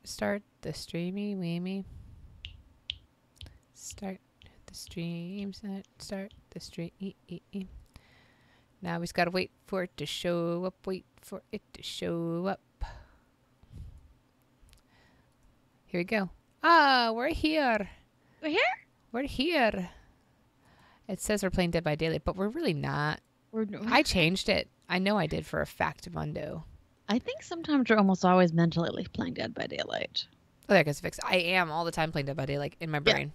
Start the streamy weemy. Start the stream. Start the stream. Now we just gotta wait for it to show up. Wait for it to show up. Here we go. Ah, we're here. We're here? We're here. It says we're playing Dead by Daylight, but we're really not. I changed it. I know I did for a fact, Mundo. I think sometimes you're almost always mentally playing Dead by Daylight. Oh, that gets fixed. I am all the time playing Dead by Daylight in my brain.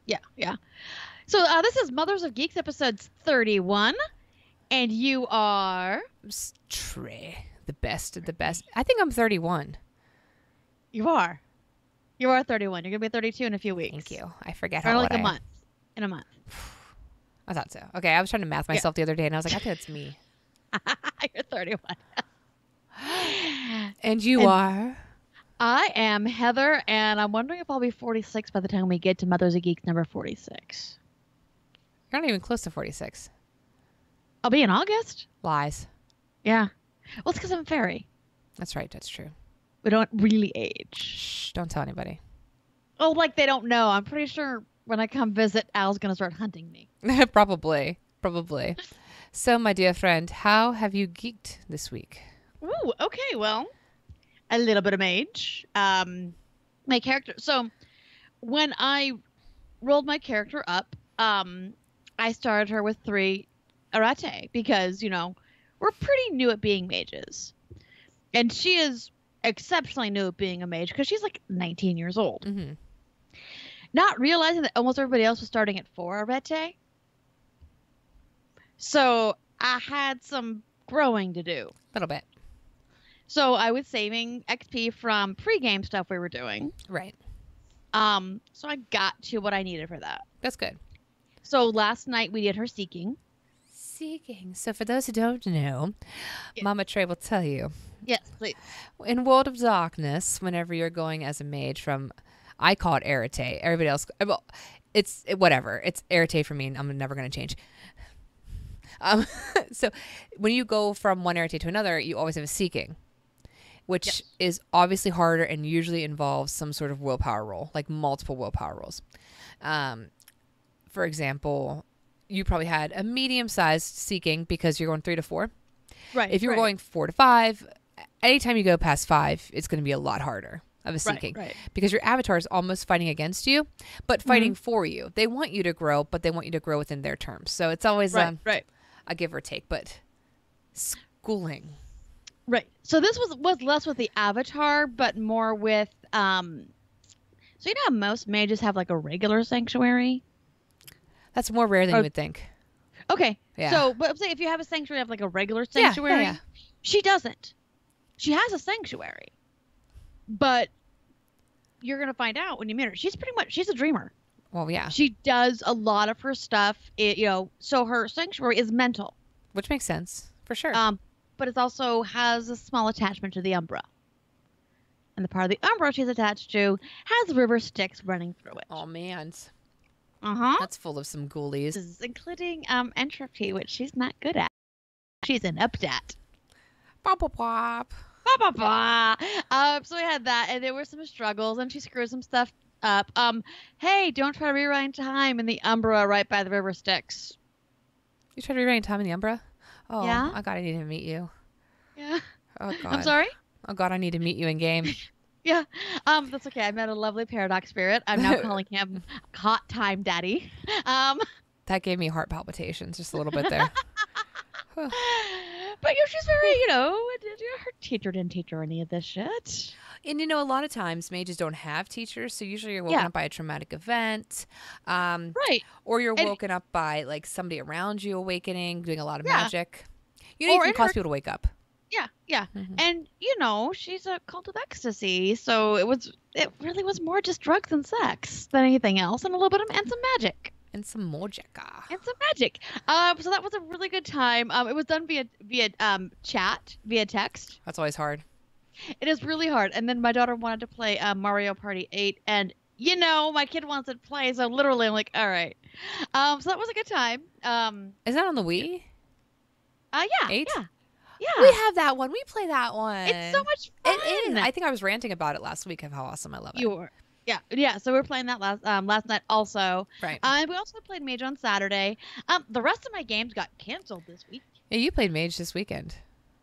Yeah. So this is Mothers of Geeks episode 31. And you are... Trey. The best of the best. I think I'm 31. You are. You are 31. You're going to be 32 in a few weeks. Thank you. I forget or how like old a I month. In a month. I thought so. Okay, I was trying to math myself the other day, and I was like, I think it's me. You're 31. And you are? I am Heather, and I'm wondering if I'll be 46 by the time we get to Mothers of Geeks number 46. You're not even close to 46. I'll be in August. Lies. Yeah. Well, it's because I'm a fairy. That's right. That's true. We don't really age. Shh, don't tell anybody. Oh, like they don't know. I'm pretty sure when I come visit, Al's going to start hunting me. Probably. So, my dear friend, how have you geeked this week? Ooh, okay. Well, a little bit of mage. My character. So, when I rolled my character up, I started her with 3 arate because, we're pretty new at being mages. And she is exceptionally new at being a mage because she's like 19 years old. Mm-hmm. Not realizing that almost everybody else was starting at 4 arete. So I had some growing to do. A little bit. So I was saving XP from pre-game stuff we were doing. Right. So I got to what I needed for that. That's good. So last night we did her seeking. So for those who don't know, Mama Trey will tell you. Yes, please. In World of Darkness, whenever you're going as a mage from, I call it arete. Everybody else, well, it's whatever. It's arete for me, and I'm never going to change. So when you go from one arete to another, you always have a seeking, which is obviously harder and usually involves some sort of willpower roll, like multiple willpower rolls. For example, you probably had a medium-sized seeking because you're going 3 to 4. Right. If you're going 4 to 5, anytime you go past 5, it's going to be a lot harder of a seeking. Right. Because your avatar is almost fighting against you, but fighting for you. They want you to grow, but they want you to grow within their terms. So it's always a give or take, but schooling. Right. So this was less with the avatar, but more with, so you know how most mages have like a regular sanctuary? That's more rare than you would think. Okay. Yeah. So, but say if you have a sanctuary, have like a regular sanctuary. Yeah. She doesn't. She has a sanctuary, but you're gonna find out when you meet her. She's a dreamer. Well, yeah. She does a lot of her stuff. So her sanctuary is mental, which makes sense for sure. But it also has a small attachment to the Umbra, and the part of the Umbra she's attached to has river Styx running through it. Oh man. That's full of some ghoulies. Including entropy, which she's not good at. She's an updat. Bop, bop, bop. Bop, bop, bop. So we had that, and there were some struggles, and she screwed some stuff up. Hey, don't try to rewind time in the Umbra right by the river Styx. You tried to rewind time in the Umbra? Oh, yeah? Oh God, I need to meet you. Yeah. Oh God. I'm sorry? Oh God, I need to meet you in game. Yeah. That's okay. I met a lovely paradox spirit. I'm now calling him Hot Time Daddy. That gave me heart palpitations just a little bit there. But she's very, her teacher didn't teach her any of this shit. And a lot of times mages don't have teachers, so usually you're woken up by a traumatic event. Right. Or you're woken up by like somebody around you awakening, doing a lot of magic. You can cause people to wake up. Yeah. Mm-hmm. And she's a cult of ecstasy, so it really was more just drugs and sex than anything else, and a little bit and some magic. And some magic. So that was a really good time. It was done via chat, via text. That's always hard. It is really hard. And then my daughter wanted to play Mario Party 8, and my kid wants to play, so literally I'm like, all right. So that was a good time. Is that on the Wii? Yeah. 8? Yeah. Yeah. We have that one. We play that one. It's so much fun. It is. I think I was ranting about it last week of how awesome I love it. You were. Yeah. So we're playing that last night also. Right. We also played Mage on Saturday. The rest of my games got canceled this week. Yeah, you played Mage this weekend.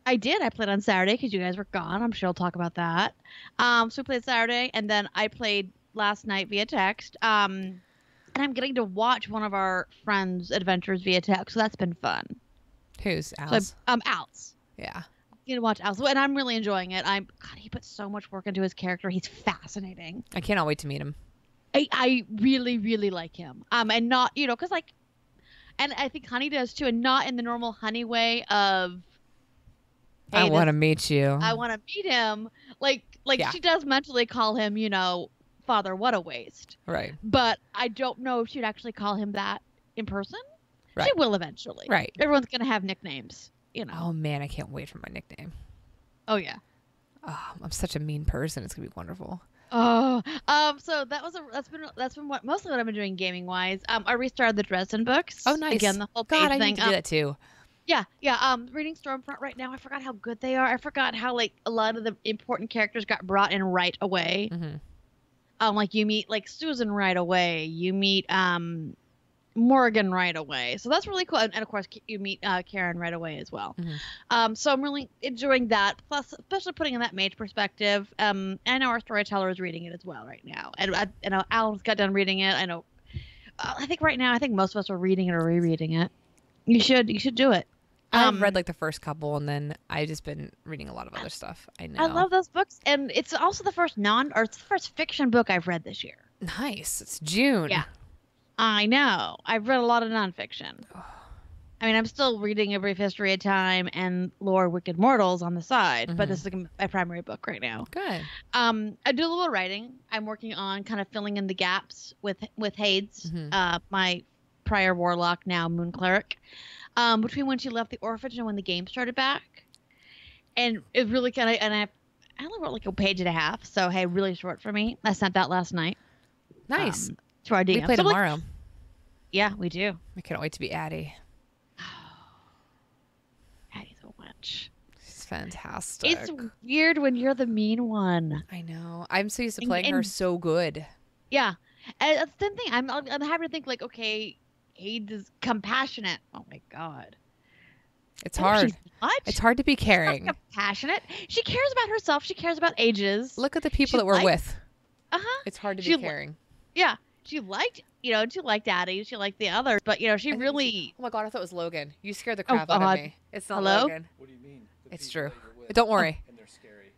I did. I played on Saturday because you guys were gone. I'm sure I'll talk about that. So we played Saturday, and then I played last night via text. And I'm getting to watch one of our friends' adventures via text, so that's been fun. Who's Al's? So, Al's. Yeah. You to watch Al's, and I'm really enjoying it. God, he put so much work into his character. He's fascinating. I cannot wait to meet him. I really, really like him. And not, because and I think Honey does too, and not in the normal Honey way of. Hey, I want to meet you. I want to meet him. Like Yeah. she does mentally call him, Father, what a waste. Right. But I don't know if she'd actually call him that in person. Right. She will eventually. Right. Everyone's gonna have nicknames, Oh man, I can't wait for my nickname. Oh yeah. Oh, I'm such a mean person. It's gonna be wonderful. Oh, so that's been mostly what I've been doing gaming wise. I restarted the Dresden books. Oh, nice. Again, the whole page God, I thing. need to do that too. Yeah. Reading Stormfront right now. I forgot how good they are. I forgot how a lot of the important characters got brought in right away. Mm-hmm. You meet Susan right away. You meet Morgan right away. So that's really cool. And of course you meet Karen right away as well. Mm-hmm. So I'm really enjoying that. Plus, especially putting in that mage perspective. I know our storyteller is reading it as well right now. And I know Alan's got done reading it. I know. I think right now, most of us are reading it or rereading it. You should do it. I've read the first couple, and then I've just been reading a lot of other stuff. I know. I love those books, and it's also the first it's the first fiction book I've read this year. Nice. It's June. Yeah, I know. I've read a lot of nonfiction. I'm still reading A Brief History of Time and Lore Wicked Mortals on the side, but this is my primary book right now. Good. I do a little writing. I'm working on kind of filling in the gaps with Hades, my prior warlock, now moon cleric. Between when she left the orphanage and when the game started back. And it really I only wrote a page and a half, so hey, really short for me. I sent that last night. Nice. To our DM. We play tomorrow. Yeah, we do. I can't wait to be Addie. Addie's a wench. She's fantastic. It's weird when you're the mean one. I know. I'm so used to playing her so good. Yeah. And that's the same thing. I'm having to think okay, Hades is compassionate. Oh my god. It's hard. It's hard to be caring. She's not compassionate. She cares about herself. She cares about ages. Look at the people that we're with. It's hard to be caring. Yeah. She liked, she liked Addie. She liked the others. But, she really... Oh my god, I thought it was Logan. You scared the crap out of me. It's not Hello? Logan. What do you mean? It's true. Don't worry. And they're scary.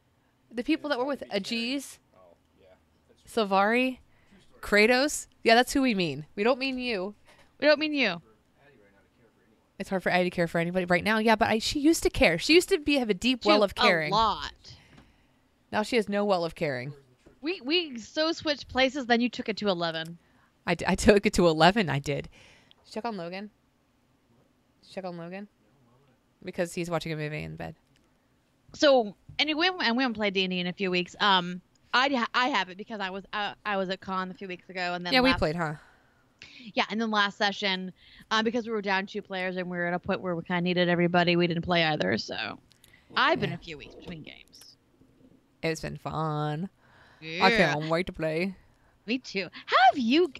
The people that we're with, Ajiz, Oh, yeah. That's true. Silvari, Kratos. Yeah, that's who we mean. We don't mean you. We don't mean you. It's hard for Addie to care for anybody right now. Yeah, but she used to care. She used to have a deep well of caring. A lot. Now she has no well of caring. We so switched places, then you took it to 11. I took it to 11. I did. Check on Logan. Check on Logan. Because he's watching a movie in bed. So anyway, and we haven't played D&D in a few weeks. I have it because I was at con a few weeks ago, and then we played, huh? Yeah, and then last session, because we were down 2 players and we were at a point where we kind of needed everybody, we didn't play either. So I've been a few weeks between games. It's been fun. Yeah. I can't wait to play. Me too. How have you?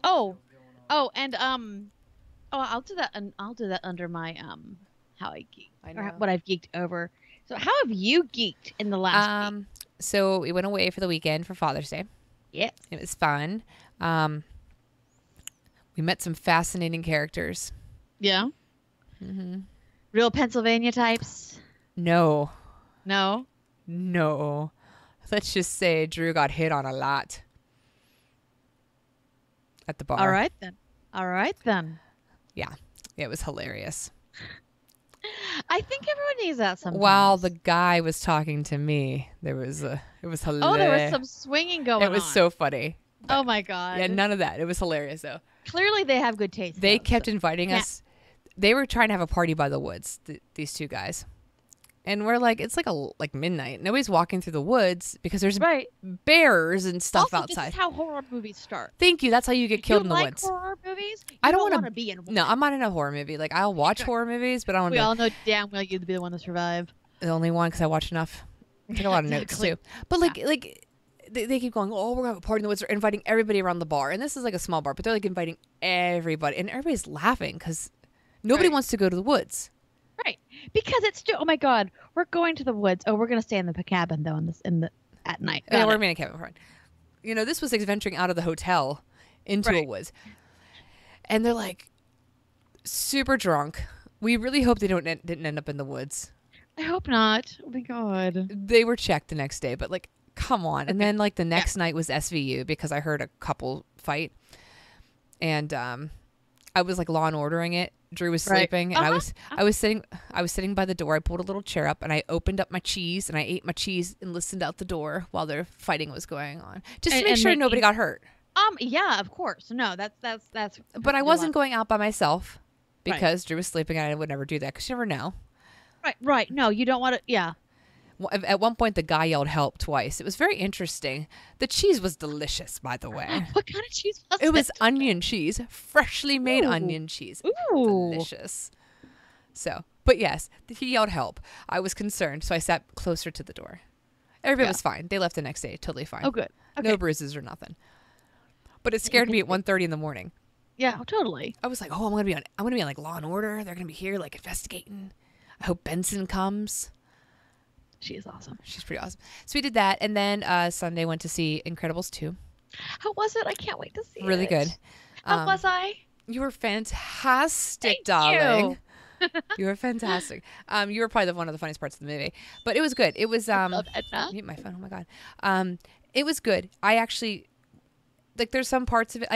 And I'll do that. I'll do that under my how I geek or what I've geeked over. So how have you geeked in the last week? So we went away for the weekend for Father's Day. Yes. It was fun. We met some fascinating characters. Yeah. Mm-hmm. Real Pennsylvania types? No. No? No. Let's just say Drew got hit on a lot at the bar. All right then. Yeah. It was hilarious. I think everyone needs that sometimes. While the guy was talking to me, it was hilarious. Oh, there was some swinging going on. It was so funny. Oh my god. Yeah, none of that. It was hilarious though. Clearly they have good taste. They kept inviting us. They were trying to have a party by the woods, these 2 guys. And we're like, it's like midnight. Nobody's walking through the woods because there's bears and stuff also, outside. This is how horror movies start. Thank you. That's how you get killed in the woods. You like horror movies? I don't want to be in one. No, I'm not in a horror movie. Like, I'll watch horror movies, but I don't want to. We all know damn well you'd be the one to survive. The only one because I watch enough. I take a lot of notes Exactly. too. But like they keep going, oh, we're gonna have a party in the woods. They're inviting everybody around the bar, and this is like a small bar, but they're like inviting everybody, and everybody's laughing because nobody Right. wants to go to the woods. Right. Because it's still, oh my God, we're going to the woods. Oh, we're going to stay in the cabin though at night. Yeah, Got we're it. in a cabin. Fine. You know, this was like venturing out of the hotel into a Right. woods, and they're like super drunk. We really hope they didn't end up in the woods. I hope not. Oh my God. They were checked the next day, but like, come on. And then like the next night was SVU because I heard a couple fight, and I was like Law and Ordering it. Drew was Right. sleeping, and I was sitting by the door. I pulled a little chair up, and I opened up my cheese, and I ate my cheese and listened out the door while their fighting was going on, just to make And sure making- nobody got hurt. Yeah, of course. No, that's. But I wasn't going out by myself Right. because Drew was sleeping, and I would never do that because you never know. Right. No, you don't want to. Yeah. At one point, the guy yelled help twice. It was very interesting. The cheese was delicious, by the way. What kind of cheese was It was onion cheese, freshly made Ooh. onion cheese. Ooh. Delicious. So, but yes, he yelled help. I was concerned, so I sat closer to the door. Everybody Yeah. was fine. They left the next day, totally fine. Oh, good. Okay. No bruises or nothing. But it scared me at 1:30 in the morning. Yeah, totally. I was like, "Oh, I'm gonna be on like Law and Order. They're gonna be here, like investigating. I hope Benson comes. She is awesome. She's pretty awesome." So we did that, and then Sunday went to see Incredibles 2. How was it? I can't wait to see Really it. good. How was I? You were fantastic, Thank darling. you. You were fantastic. You were probably one of the funniest parts of the movie, but it was good. It was Love Edna. mute my phone. Oh my god. It was good. I actually like. There's some parts of it.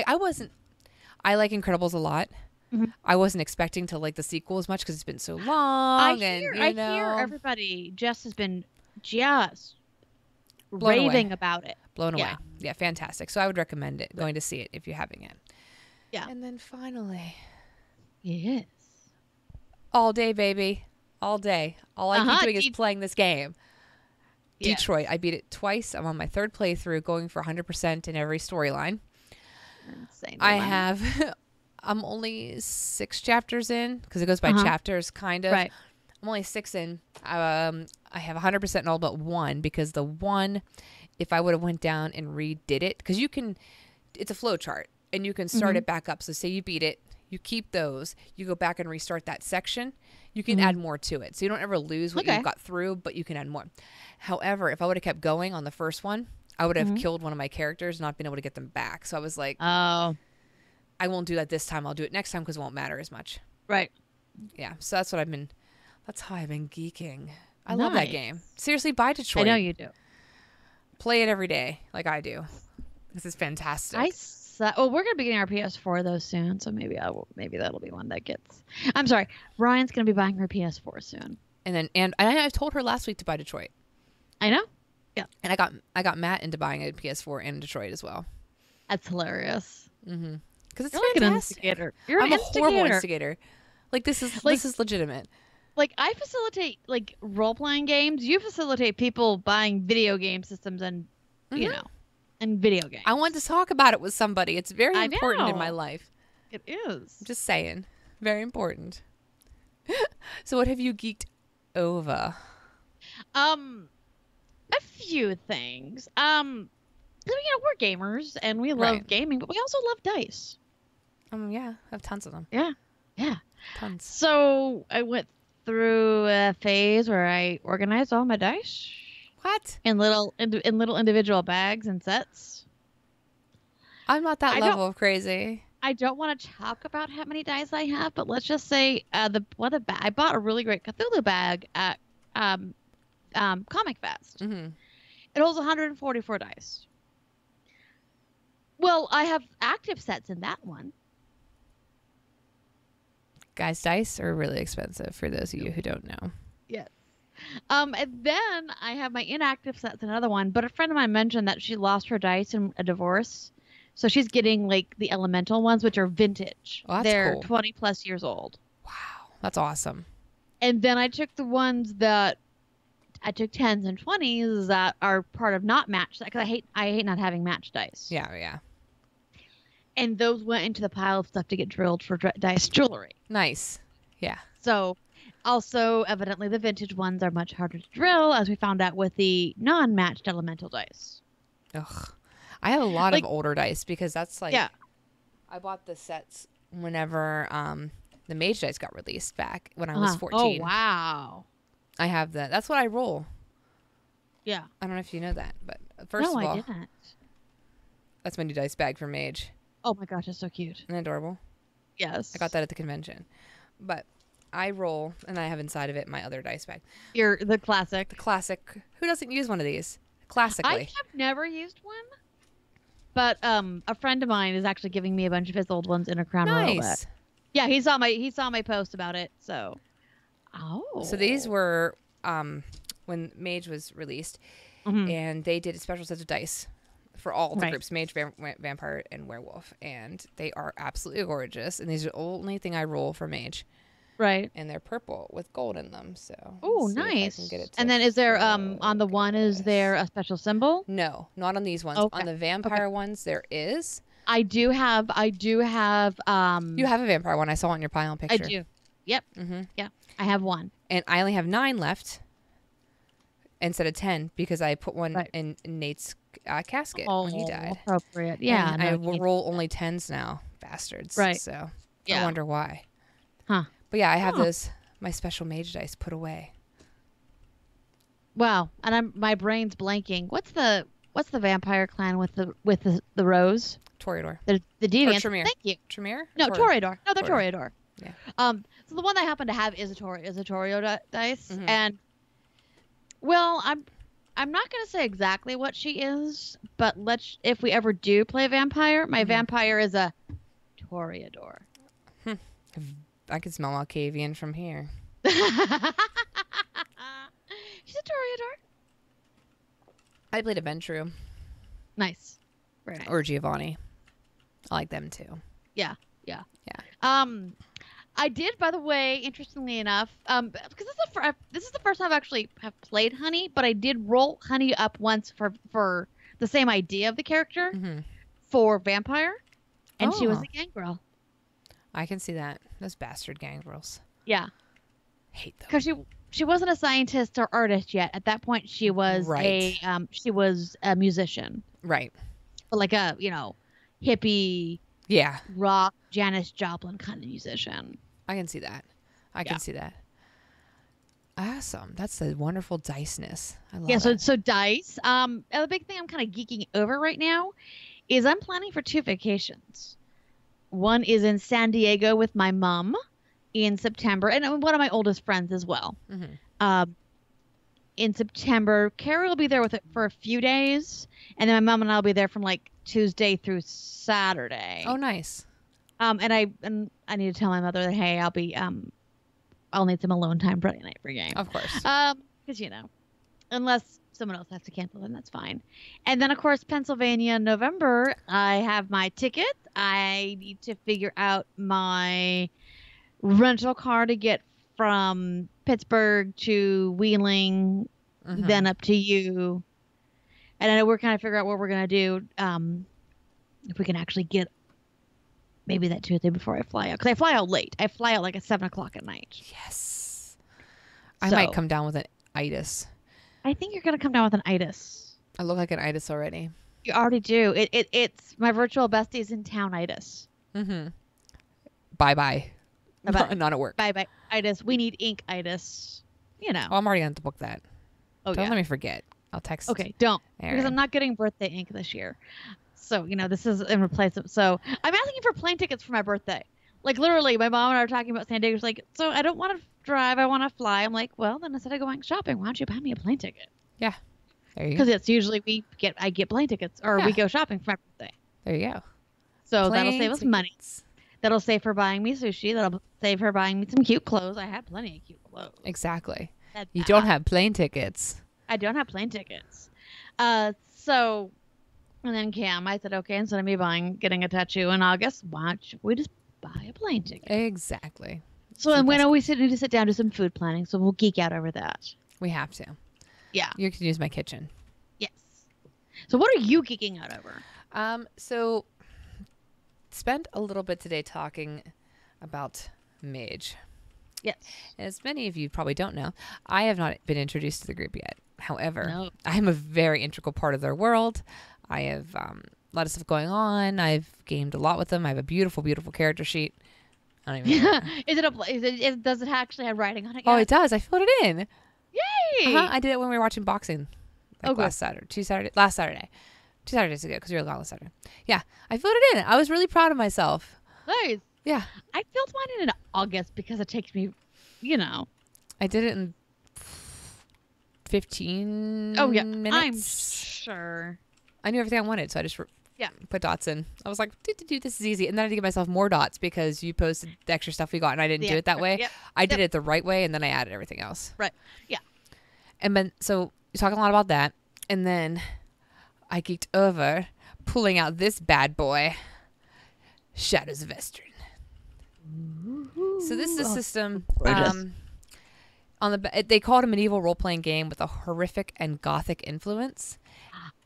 I like Incredibles a lot. Mhm. I wasn't expecting to like the sequel as much because it's been so long. I and, hear you know, everybody. Jess has been just Blown away. raving about it. blown away. Yeah. Yeah, fantastic. So I would recommend it. Going to see it if you're having it. Yeah. And then finally, Yes. all day, baby, all day. All I keep doing is playing this game. Yeah. Detroit. I beat it twice. I'm on my third playthrough, going for 100% in every storyline. Insane. I have. I'm only 6 chapters in because it goes by chapters, kind of. Right. I'm only 6 in. I have 100% in all but one because the one, if I would have went down and redid it, because you can, it's a flow chart and you can start it back up. So say you beat it, you keep those, you go back and restart that section. You can add more to it, so you don't ever lose what you've got through, but you can add more. However, if I would have kept going on the first one, I would have killed one of my characters, and not been able to get them back. So I was like, Oh. I won't do that this time. I'll do it next time because it won't matter as much. Right. Yeah. So that's how I've been geeking. I love that Nice. game. Seriously, buy Detroit. I know you do. Play it every day like I do. This is fantastic. Well, we're gonna be getting our PS4 though soon, so maybe that'll be one that gets. I'm sorry, Ryan's gonna be buying her PS4 soon. And I told her last week to buy Detroit. I know. And I got Matt into buying a PS4 in Detroit as well. That's hilarious. Mm-hmm. Because it's You're like an fantastic. instigator. You're I'm an a horrible instigator. instigator. Like this is legitimate. Like I facilitate like role playing games. You facilitate people buying video game systems and you know, and video games. I want to talk about it with somebody. It's very I important in know. my life. It is. Just saying. Very important. So what have you geeked over? A few things. We're gamers and we love Right. gaming, but we also love dice. Yeah, I have tons of them. Yeah. Tons. So I went through a phase where I organized all my dice What? in little individual bags and sets. I'm not that I level of crazy. I don't want to talk about how many dice I have, but let's just say I bought a really great Cthulhu bag at Comic Fest. Mm-hmm. It holds 144 dice. Well, I have active sets in that one. Guys, dice are really expensive for those of you who don't know. Yes. And then I have my inactive sets in another one. But a friend of mine mentioned that she lost her dice in a divorce. So she's getting like the elemental ones, which are vintage. Oh, that's They're cool. 20 plus years old. Wow, that's awesome. And then I took the ones that I took 10s and 20s that are part of not matched, because I hate not having matched dice. Yeah. And those went into the pile of stuff to get drilled for dice jewelry. Nice. Yeah. So Also, evidently, the vintage ones are much harder to drill, as we found out with the non-matched elemental dice. Ugh. I have a lot Like- of older dice because that's like Yeah. I bought the sets whenever the mage dice got released back when I was Uh-huh. 14. Oh, wow. I have that. That's what I roll. Yeah. I don't know if you know that, but first No, of all, I didn't. that's my new dice bag for mage. Oh my gosh, that's so cute. Isn't that adorable? Yes. I got that at the convention. But I roll, and I have inside of it my other dice bag. You're the classic. The classic. Who doesn't use one of these? Classically. I have never used one, but a friend of mine is actually giving me a bunch of his old ones in a Crown Royal Nice. deck. Yeah, he saw my post about it. So, So these were when Mage was released, Mhm. and they did a special set of dice for all the Right. groups: Mage, Vampire, and Werewolf, and they are absolutely gorgeous. And these are the only thing I roll for Mage, right. and they're purple with gold in them. So Oh, let's see if I nice. can get it to And then is there on the one is focus. there a special symbol? No, not on these ones. Okay. On the vampire ones, there is. I do have You have a vampire one. I saw it in your pile I picture. do. Yep. Mm-hmm. Yeah. I have one. And I only have 9 left instead of 10 because I put one Right. in Nate's casket Oh, when he died. appropriate. Yeah. And I no, will roll only 10s now, bastards. Right. So Yeah. I wonder why. Huh. But yeah, I have Huh. those, my special mage dice put away. Wow. And my brain's blanking. What's the vampire clan with the rose? Toreador. The deviants. Tremere. Thank you. Tremere? No, Toreador. No, they're Toreador. Toreador. Yeah. So the one I happen to have is a Toreador dice, Mhm. and well, I'm not gonna say exactly what she is, but if we ever do play vampire, my Mhm. vampire is a Toreador. I can smell Alcavian from here. She's a Toreador. I played a Ventru Nice. Very nice. or Giovanni. I like them too. Yeah. Yeah. I did, by the way, interestingly enough, because this is the first time I've actually have played Honey, but I did roll Honey up once for the same idea of the character Mm-hmm. for Vampire, and she was Oh. a gangrel. I can see that. Those bastard gangrels. Yeah, Hate them. because she wasn't a scientist or artist yet. At that point, she was Right. a musician, Right. but like a hippie Yeah. rock Janis Joplin kind of musician. I can see that. I can Yeah. see that. Awesome. That's the wonderful diceness. I love Yeah, it. so dice. The big thing I'm kind of geeking over right now is I'm planning for 2 vacations. One is in San Diego with my mom in September, and one of my oldest friends as well. Mhm. In September, Carrie will be there with it for a few days, and then my mom and I'll be there from like Tuesday through Saturday. Oh, nice. And I need to tell my mother that hey, I'll need some alone time Friday night for a game. Of course. Because unless someone else has to cancel, then that's fine. And then of course Pennsylvania in November, I have my ticket. I need to figure out my rental car to get from Pittsburgh to Wheeling, Mhm. then up to you. And then we're kind of figure out what we're gonna do. If we can actually get maybe that Tuesday before I fly out, because I fly out late. I fly out like at 7:00 at night. Yes. I might So- come down with an itis. I think you're gonna come down with an itis. I look like an itis already. You already do. It's my virtual besties in town itis. Mm-hmm. Bye-bye. Bye-bye. Not at work. Bye bye itis. We need ink itis. Oh, I'm already going to book that. Oh Don't yeah. let me forget. I'll text. Okay, don't. Aaron. Because I'm not getting birthday ink this year. So, this is in replacement. So I'm asking for plane tickets for my birthday. Like literally, my mom and I were talking about San Diego. She's like, so I don't want to drive. I want to fly. I'm like, well, then instead of going shopping, why don't you buy me a plane ticket? Yeah. There you go. Because it's usually I get plane tickets or Yeah. we go shopping for my birthday. There you go. So that'll Plane save us money. tickets. That'll save her buying me sushi. That'll save her buying me some cute clothes. I have plenty of cute clothes. Exactly. That's You bad. don't have plane tickets. I don't have plane tickets. So, and then Cam, I said, okay, instead of me getting a tattoo in August, why don't we just buy a plane ticket? Exactly. So, the and we best. know we need to sit down to some food planning, so we'll geek out over that. We have to. Yeah. You can use my kitchen. Yes. So, what are you geeking out over? So spent a little bit today talking about Mage. Yes. As many of you probably don't know, I have not been introduced to the group yet. However, No. I am a very integral part of their world. I have a lot of stuff going on. I've gamed a lot with them. I have a beautiful, beautiful character sheet. I don't even know. Does it actually have writing on it Oh, yet? it does. I filled it in. Yay! I did it when we were watching boxing. Oh, good. Last Saturday. 2 Saturdays ago, because you were gone last Saturday. Yeah, I filled it in. I was really proud of myself. Nice. Yeah. I filled mine in August because it takes me, I did it in 15 Oh, yeah. minutes. I'm sure. I knew everything I wanted, so I just put dots in. I was like, this is easy. And then I had to give myself more dots because you posted the extra stuff we got, and I didn't do it that way. Yep. I did it the right way, and then I added everything else. Right. Yeah. And then, so you're talking a lot about that. And then I geeked over, pulling out this bad boy, Shadows of Estrin. So this is a system. Gorgeous. They call it a medieval role-playing game with a horrific and gothic influence.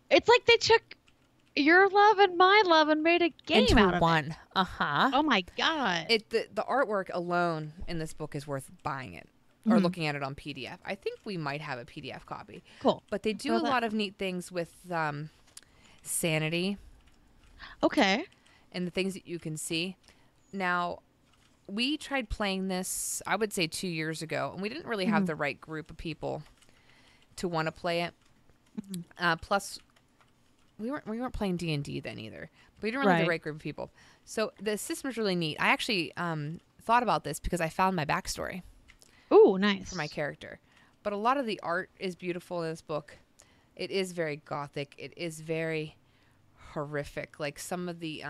It's like they took your love and my love and made a game into out of one. it. Uh-huh. Oh my god. The artwork alone in this book is worth buying it or looking at it on PDF. I think we might have a PDF copy. Cool. But they do a lot of neat things with sanity Okay. and the things that you can see. Now, we tried playing this, I would say 2 years ago, and we didn't really have the right group of people to want to play it. Plus, we weren't playing D&D then either. We didn't really have the right group of people. So the system is really neat. I actually thought about this because I found my backstory Ooh, nice. for my character. But a lot of the art is beautiful in this book. It is very gothic. It is very horrific. Like some of the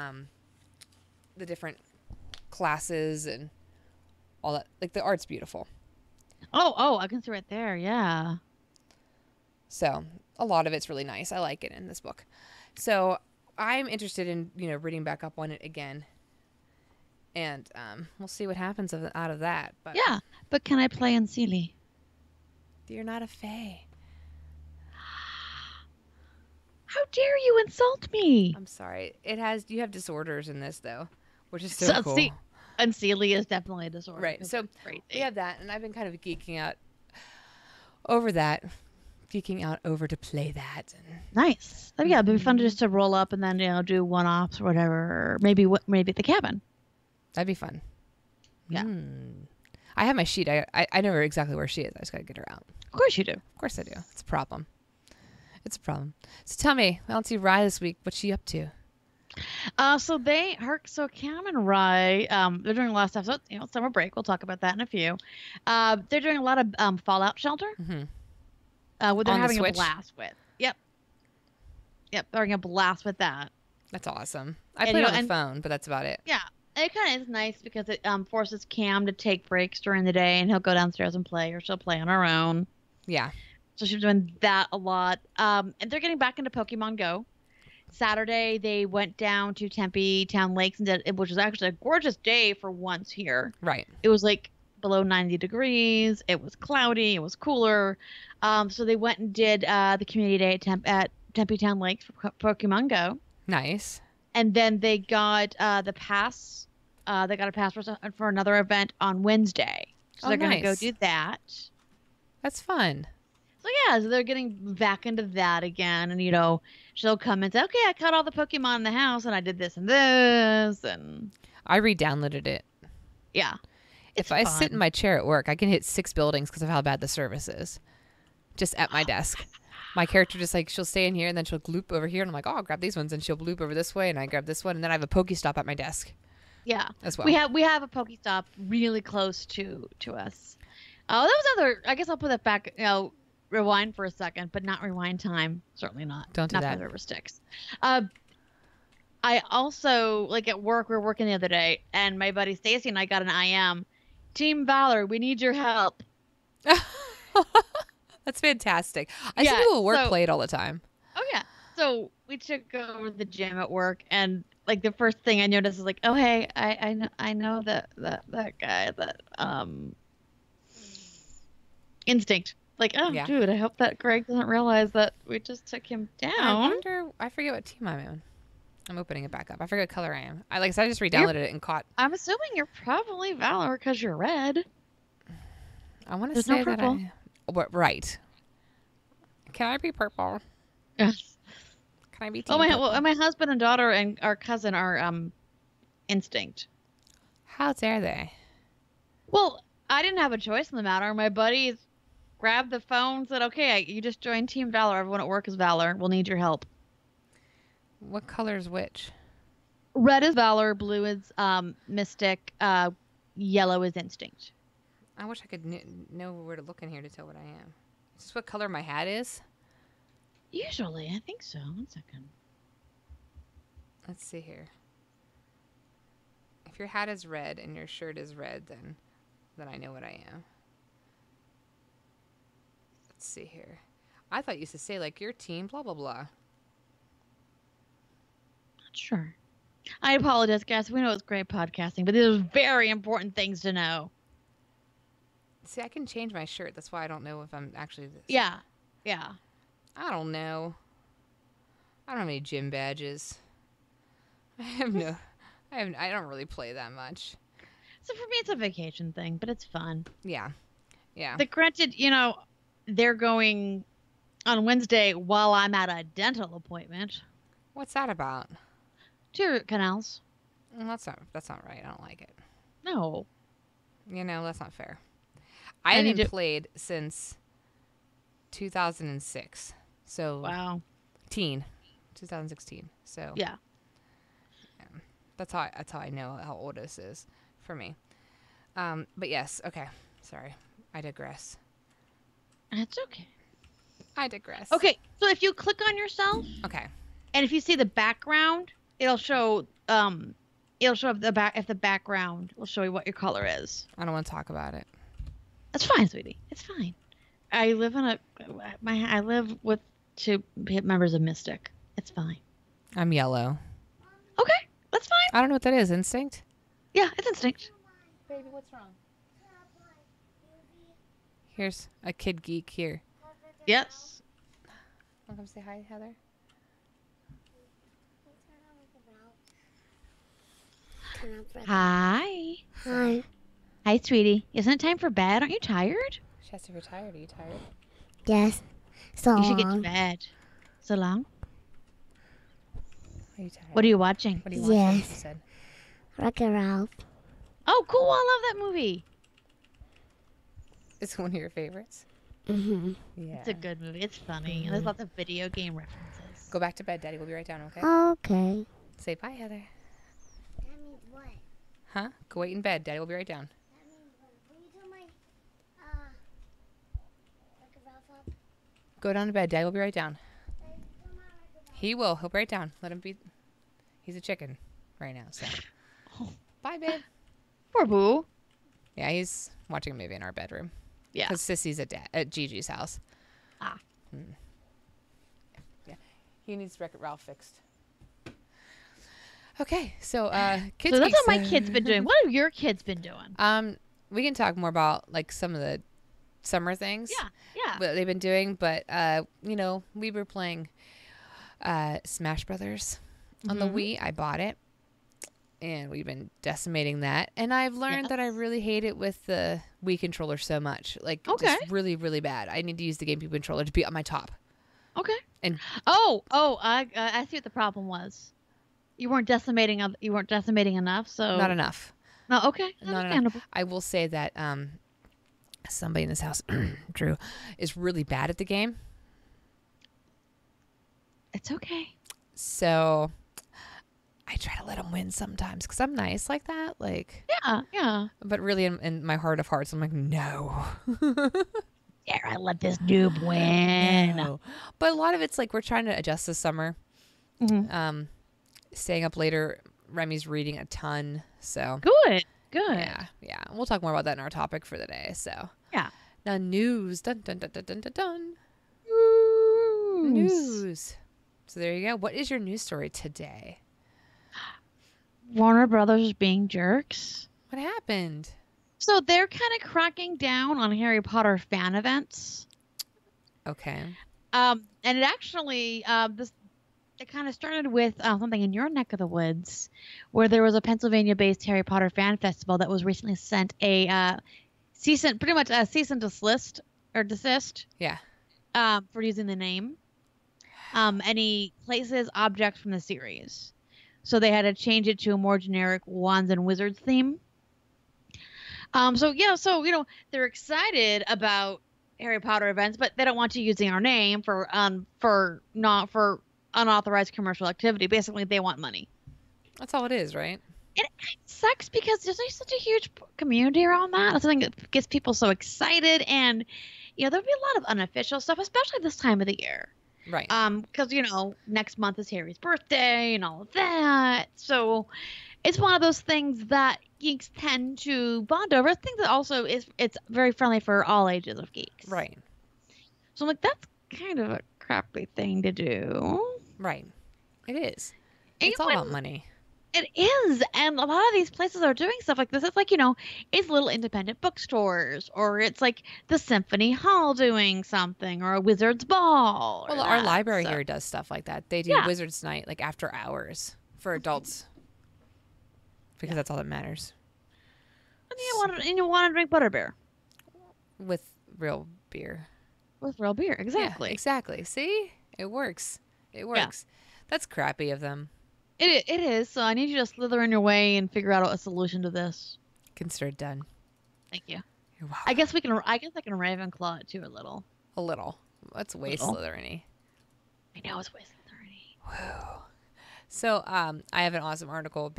different classes and all that. Like the art's beautiful. Oh, I can see right there. Yeah. So a lot of it's really nice. I like it in this book. So I'm interested in, reading back up on it again. And we'll see what happens out of that. But Yeah. But can I play in Sealy? you're not a fae. How dare you insult me? I'm sorry. You have disorders in this though, which is so So, cool. see, and Sealy is definitely a disorder. Right. So crazy. we have that, and I've been kind of geeking out over that. Geeking out over to play that. And Nice. Oh, yeah, it'd be fun just to roll up and then do one-offs or whatever. Or maybe at the cabin. that'd be fun. Yeah. I have my sheet. I know exactly where she is. I just got to get her out. Of course you do. Of course I do. It's a problem. So tell me, I don't see Rye this week. What's she up to? So Cam and Rye, they're doing a lot of stuff. So, summer break. We'll talk about that in a few. They're doing a lot of Fallout Shelter. What they're On the having a Switch? blast with. Yep, they're having a blast with that. That's awesome. I And, play you it know, on the phone, but that's about it. Yeah, it kind of is nice because it forces Cam to take breaks during the day, and he'll go downstairs and play, or she'll play on her own. Yeah. So she's doing that a lot. And they're getting back into Pokemon Go. Saturday, they went down to Tempe Town Lakes, which was actually a gorgeous day for once here. Right. It was like below 90 degrees. It was cloudy. It was cooler. So they went and did the community day at Tempe Town Lakes for Pokemon Go. Nice. And then they got the pass. They got a pass for another event on Wednesday. So they're going to go nice. do that. That's fun. So yeah, so they're getting back into that again. And, she'll come and say, okay, I caught all the Pokemon in the house and I did this and this. And I re-downloaded it. yeah. If I sit in my chair at work, I can hit 6 buildings because of how bad the service is. Just at my desk. My character just she'll stay in here and then she'll gloop over here. And I'm like, oh, I'll grab these ones. And she'll bloop over this way and I grab this one. And then I have a Pokestop at my desk. Yeah. As well. We have a Pokestop really close to us. Oh, that was I guess I'll put that back, rewind for a second, but not rewind time. Certainly not. Don't do not that. Not River Styx. I also, at work, we were working the other day, and my buddy Stacy and I got an IM. Team Valor, we need your help. That's fantastic. I see people at work play it all the time. Oh, yeah. So we took over the gym at work, and the first thing I noticed is oh, hey, I know that guy, that Instinct. Yeah. Dude, I hope that Greg doesn't realize that we just took him down. I forget what team I'm in. I'm opening it back up. I forget what color I am. I just re-downloaded it and caught. I'm assuming you're probably Valor because you're red. I want to There's say no that purple. right. Can I be purple? Yes. Can I be Oh, team purple? my husband and daughter and our cousin are instinct. How dare they? Well, I didn't have a choice in the matter. My buddies grabbed the phone, said, "Okay, you just joined Team Valor. Everyone at work is Valor. We'll need your help." What color is which? Red is Valor, blue is Mystic, yellow is Instinct. I wish I could know where to look in here to tell what I am. Is this what color my hat is? Usually, I think so. 1 second. Let's see here. If your hat is red and your shirt is red, then I know what I am. Let's see here. I thought you used to say, like, your team, blah, blah, blah. Not sure. I apologize, guys. We know it's great podcasting, but these are very important things to know. See, I can change my shirt. That's why I don't know if I'm actually this. Yeah. I don't know. I don't have any gym badges. I don't really play that much. So for me, it's a vacation thing, but it's fun. Yeah. But granted, they're going on Wednesday while I'm at a dental appointment. What's that about? 2 root canals. Well, that's not right. I don't like it. No. That's not fair. I haven't played since 2006. So Wow. 2016. So Yeah. That's how I know how old this is for me. But yes, okay. Sorry, I digress. That's okay. I digress. Okay, so if you click on yourself, Okay. and if you see the background, it'll show if the background will show you what your color is. I don't want to talk about it. That's fine, sweetie. It's fine. I live with 2 members of Mystic. It's fine. I'm yellow. Okay, that's fine. I don't know what that is. Instinct? Yeah, it's Instinct. Baby, what's wrong? Here's a kid geek here. Yes. Want to come say hi, Heather? Hi. Hi. Hi, sweetie. Isn't it time for bed? Aren't you tired? She asked if you're tired. Are you tired? Yes. So You should get to long. bed. So long. Are you tired? What are you watching? What do you watching? Yes. She said. Wreck-It Ralph. Oh, cool. I love that movie. It's one of your favorites. Mm-hmm. Yeah. It's a good movie. It's funny. And there's lots of video game references. Go back to bed, Daddy. We'll be right down, okay? Okay. Say bye, Heather. That means what? Huh? Go wait in bed. Daddy will be right down. That means what? Will you turn my Wreck-It Ralph up? Go down to bed. Daddy will be right down. Turn my Wreck-It Ralph. He will. He'll be right down. Let him be. He's a chicken right now, so. Bye, babe. Poor Boo. Yeah, he's watching a movie in our bedroom. Yeah. Because Sissy's at Gigi's house. Ah. Yeah. He needs Wreck-It Ralph fixed. Okay, so kids. So that's Geeks, what my kids been doing. What have your kids been doing? We can talk more about like some of the summer things. Yeah. What they've been doing, but we were playing Smash Brothers on the Wii. I bought it, and we've been decimating that. And I've learned that I really hate it with the Wii controller so much. Like, just really, really bad. I need to use the GameCube controller to be on my top. Okay. And I see what the problem was. You weren't decimating enough, so not enough. No, okay. Not Understandable. enough. I will say that somebody in this house, Drew, is really bad at the game. It's okay. So I try to let him win sometimes because I'm nice like that. Like, Yeah. but really in my heart of hearts, I'm like, no. Yeah, I let this noob win. No. But a lot of it's like we're trying to adjust this summer. Mm-hmm. Staying up later. Remy's reading a ton. So Good. Yeah. We'll talk more about that in our topic for the day. So Yeah. now news. Dun dun dun dun dun dun dun. News. News. So there you go. What is your news story today? Warner Brothers is being jerks. What happened? So they're kind of cracking down on Harry Potter fan events. Okay. And it actually it kind of started with something in your neck of the woods, where there was a Pennsylvania-based Harry Potter fan festival that was recently sent a pretty much a cease and desist or desist Yeah. for using the name. Any places, objects from the series. So they had to change it to a more generic wands and wizards theme. So they're excited about Harry Potter events, but they don't want you using our name for unauthorized commercial activity. Basically, they want money. That's all it is, right? It sucks because there's like such a huge community around that. It's something that gets people so excited, and there'll be a lot of unofficial stuff, especially this time of the year. Right. Because next month is Harry's birthday and all of that. So it's one of those things that geeks tend to bond over. I think that also it's very friendly for all ages of geeks. Right. So I'm like, that's kind of a crappy thing to do. Right. It is. And It's all about money. It is, and a lot of these places are doing stuff like this. It's like, it's little independent bookstores, or it's like the Symphony Hall doing something, or a Wizard's Ball. Well, our library here does stuff like that. They do Wizard's Night, like after hours for adults, because that's all that matters. And you want to drink butterbeer With real beer. with real beer, exactly. Yeah, exactly. See, it works. It works. That's crappy of them. It is. So I need you to slither in your way and figure out a solution to this. Consider it done. Thank you. You're welcome. I guess I can Ravenclaw it too a little. A little. That's way Slytherin-y. I know it's way Slytherin-y. Whoa. So I have an awesome article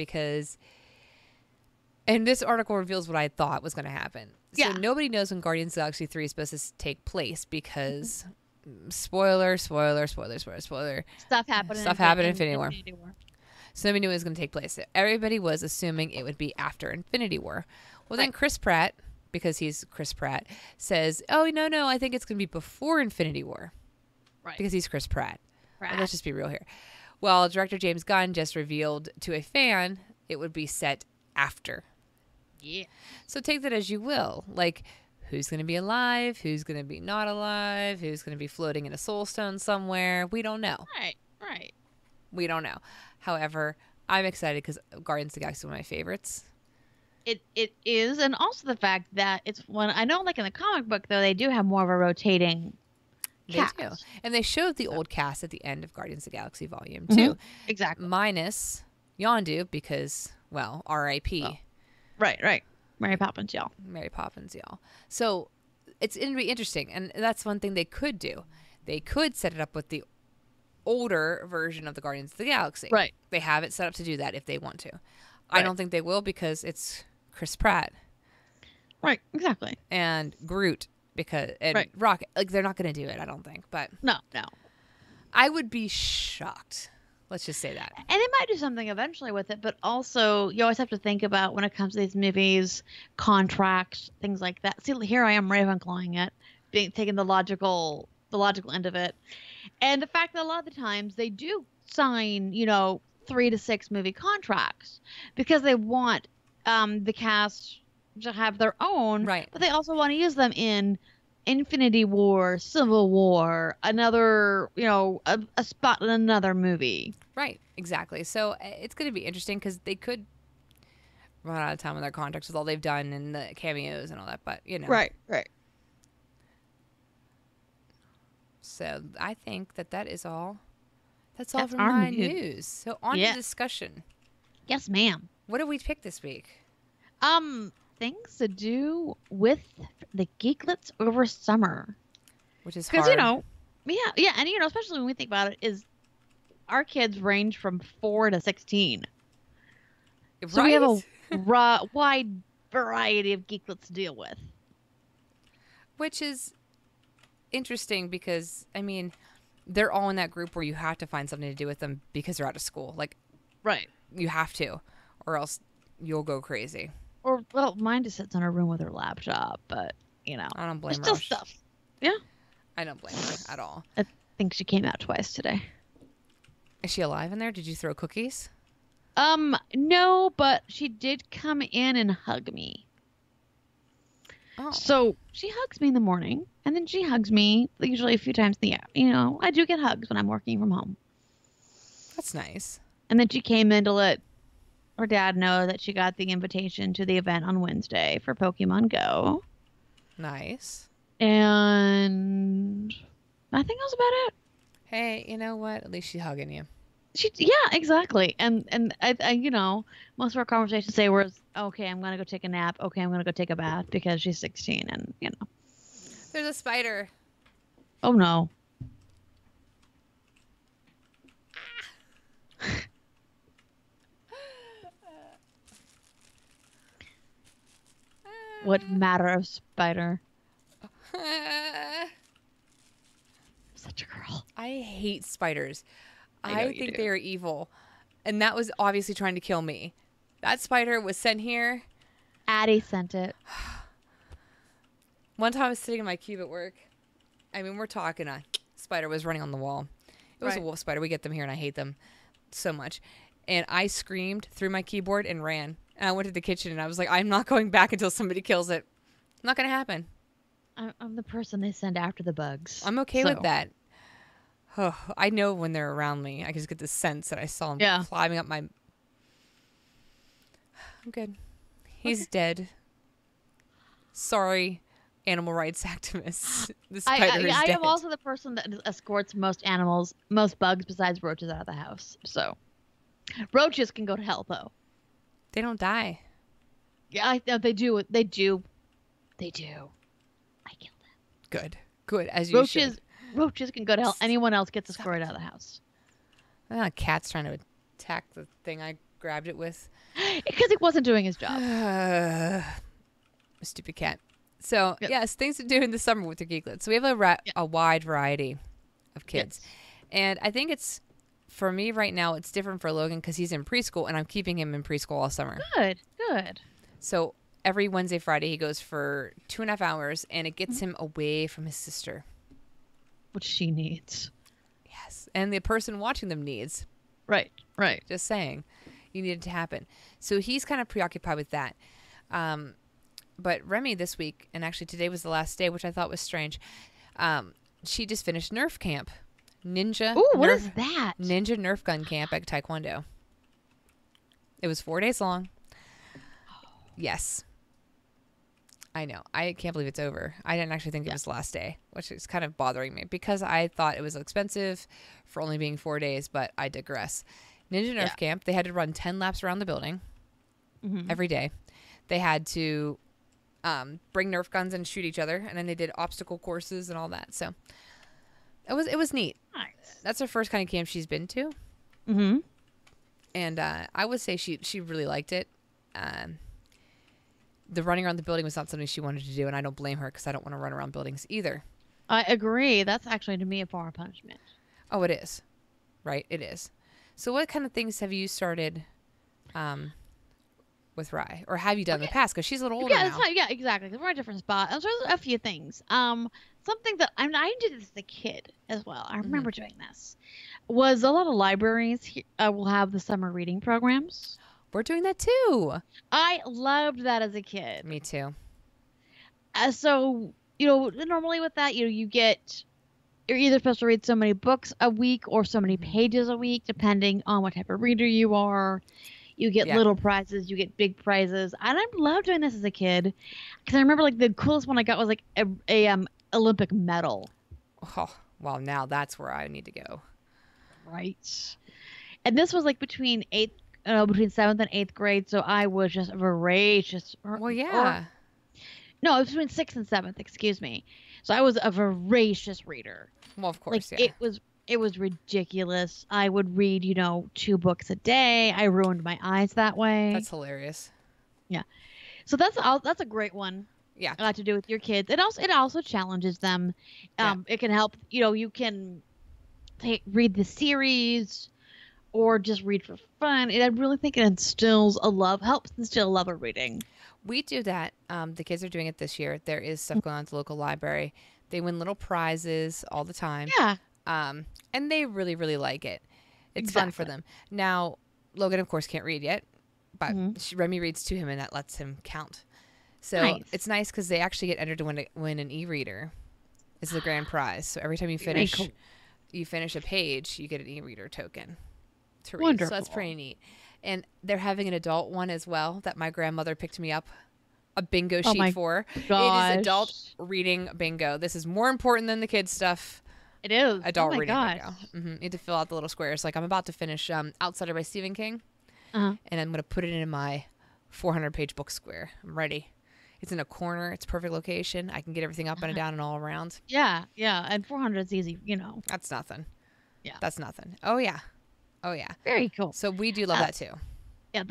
and this article reveals what I thought was going to happen. So nobody knows when Guardians of the Galaxy 3 is supposed to take place because spoiler. Stuff happened in Infinity War. So nobody knew it was going to take place. Everybody was assuming it would be after Infinity War. Well, then Chris Pratt, because he's Chris Pratt, says, oh, no, I think it's going to be before Infinity War. Right. Because he's Chris Pratt. Well, let's just be real here. Well, director James Gunn just revealed to a fan it would be set after. Yeah. So take that as you will. Like, who's going to be alive? Who's going to be not alive? Who's going to be floating in a soul stone somewhere? We don't know. Right. We don't know. However, I'm excited because Guardians of the Galaxy is one of my favorites. It is, and also the fact that it's one. I know, like in the comic book, though, they do have more of a rotating cast. They do. And they showed the old cast at the end of Guardians of the Galaxy Volume 2. Exactly. Minus Yondu because, well, R.I.P. Oh. Right. Mary Poppins, y'all. So it's going to be interesting. And that's one thing they could do. They could set it up with the older version of the Guardians of the Galaxy. Right. They have it set up to do that if they want to. I don't think they will because it's Chris Pratt. Right, exactly. And Groot and Rocket. Like, they're not going to do it, I don't think. But no. I would be shocked. Let's just say that. And they might do something eventually with it, but also you always have to think about when it comes to these movies, contracts, things like that. See, here I am Ravenclawing it, taking the logical end of it. And the fact that a lot of the times they do sign, 3 to 6 movie contracts because they want the cast to have their own, right? But they also want to use them in Infinity War, Civil War, another, a spot in another movie. Right, exactly. So it's going to be interesting because they could run out of time on their contracts with all they've done and the cameos and all that, but Right. So I think that is all. That's all from my news. So on to discussion. Yes, ma'am. What did we pick this week? Things to do with the Geeklets over summer. Which is hard. Because, yeah, and, especially when we think about it, is our kids range from 4 to 16. Right? So we have a wide variety of Geeklets to deal with. Which is interesting because, they're all in that group where you have to find something to do with them because they're out of school. Like, right. You have to, or else you'll go crazy. Or, well, mine just sits in her room with her laptop, but, I don't blame her. Still stuff. Yeah. I don't blame her at all. I think she came out twice today. Is she alive in there? Did you throw cookies? No, but she did come in and hug me. Oh. So she hugs me in the morning, and then she hugs me usually a few times in the I do get hugs when I'm working from home. That's nice. And then she came in to let her dad know that she got the invitation to the event on Wednesday for Pokemon Go. Nice. And I think that was about it. Hey, you know what? At least she's hugging you. Yeah, exactly. And I you know, most of our conversations say was, okay, I'm gonna go take a nap. Okay, I'm gonna go take a bath because she's 16, and you know, There's a spider. oh no. What matter of spider? Such a girl. I hate spiders. I know I you think do. they are evil. And that was obviously trying to kill me. That spider was sent here. Addie sent it. One time I was sitting in my cube at work. I mean, we're talking. A spider was running on the wall. It was a Right. wolf spider. We get them here and I hate them so much. And I screamed through my keyboard and ran. And I went to the kitchen and I was like, I'm not going back until somebody kills it. Not going to happen. I'm the person they send after the bugs. I'm okay So, with that. Oh, I know when they're around me. I just get this sense that I saw him Yeah. climbing up my... I'm good. He's dead. Sorry, animal rights activists. The spider is I dead. am also the person that escorts most animals, most bugs besides roaches out of the house. So, roaches can go to hell though. They don't die. Yeah, they do. They do. They do. I killed them. Good. Good, as you should. Roaches can go to hell. Anyone else gets escorted out of the house. A cat's trying to attack the thing I grabbed it with. Because it wasn't doing his job. Stupid cat. So, Yep. yes, things to do in the summer with your Geeklets. So we have a wide variety of kids. Yes. And I think it's, for me right now, it's different for Logan because he's in preschool and I'm keeping him in preschool all summer. Good. Good. So every Wednesday, Friday, he goes for 2.5 hours and it gets him away from his sister. What she needs. Yes. And the person watching them needs. Right. Right. Just saying. You need it to happen. So he's kind of preoccupied with that. But Remy this week, and actually today was the last day, which I thought was strange. She just finished Nerf camp. Ninja. Ooh, what Nerf, is that? Ninja Nerf gun camp at Taekwondo. It was 4 days long. Yes. I know. I can't believe it's over. I didn't actually think it was the last day, which is kind of bothering me because I thought it was expensive for only being 4 days, but I digress. Ninja Nerf camp, they had to run 10 laps around the building every day. They had to bring Nerf guns and shoot each other, and then they did obstacle courses and all that. So it was neat. Nice. That's her first kind of camp she's been to. Mm-hmm. And I would say she really liked it. The running around the building was not something she wanted to do, and I don't blame her because I don't want to run around buildings either. I agree. That's actually to me a form of punishment. Oh, it is. Right? It is. So what kind of things have you started with Rye? Or have you done in the past? Because she's a little older Yeah, now. that's fine. Yeah, exactly. 'Cause we're in a different spot. And so there's a few things. Something that I did this as a kid as well. I remember doing this. Was a lot of libraries will have the summer reading programs. We're doing that too. I loved that as a kid. Me too. So normally with that, you're either supposed to read so many books a week or so many pages a week, depending on what type of reader you are. You get little prizes, you get big prizes, and I loved doing this as a kid because I remember like the coolest one I got was like a Olympic medal. Oh, well, now that's where I need to go. Right. And this was like between 7th and 8th grade, so I was just voracious. Well, yeah. No, it was between 6th and 7th, excuse me. So I was a voracious reader. Well, of course, Like yeah. it was ridiculous. I would read, 2 books a day. I ruined my eyes that way. That's hilarious. So that's a great one. Yeah. To do with your kids. It also challenges them. It can help. You can read the series, or just read for fun. I really think it helps instill a love of reading. We do that. The kids are doing it this year. There is stuff going on at the local library. They win little prizes all the time. Yeah. And they really, really like it. It's fun for them. Now, Logan, of course, can't read yet, but Remy reads to him, and that lets him count. So it's nice because they actually get entered to win an e-reader. Is the grand prize. So every time you finish a page, you get an e-reader token to read. Wonderful. So that's pretty neat. And they're having an adult one as well that my grandmother picked me up a bingo Oh my sheet for. gosh. It is adult reading bingo. This is more important than the kids stuff. It is. Adult oh my reading gosh. bingo. You have to fill out the little squares. Like I'm about to finish Outsider by Stephen King, Uh-huh. and I'm going to put it in my 400-page book square. I'm ready. It's in a corner. It's perfect location. I can get everything up and down and all around. Yeah, yeah. And 400 is easy, you know. That's nothing. Yeah. That's nothing. Oh, yeah. Oh, yeah. Very cool. So we do love that too. Yeah,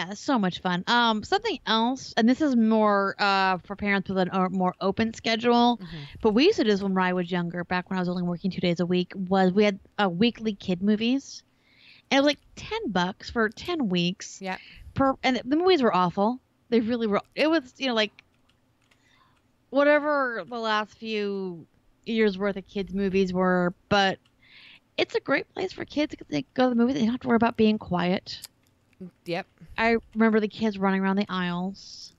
it's so much fun. Something else, and this is more for parents with a more open schedule, but we used to do this when I was younger, back when I was only working 2 days a week, was we had weekly kid movies. And it was like $10 for 10 weeks. Yeah. And the movies were awful. They really were. It was, like whatever the last few years worth of kids movies were, but it's a great place for kids because they go to the movies. They don't have to worry about being quiet. Yep. I remember the kids running around the aisles.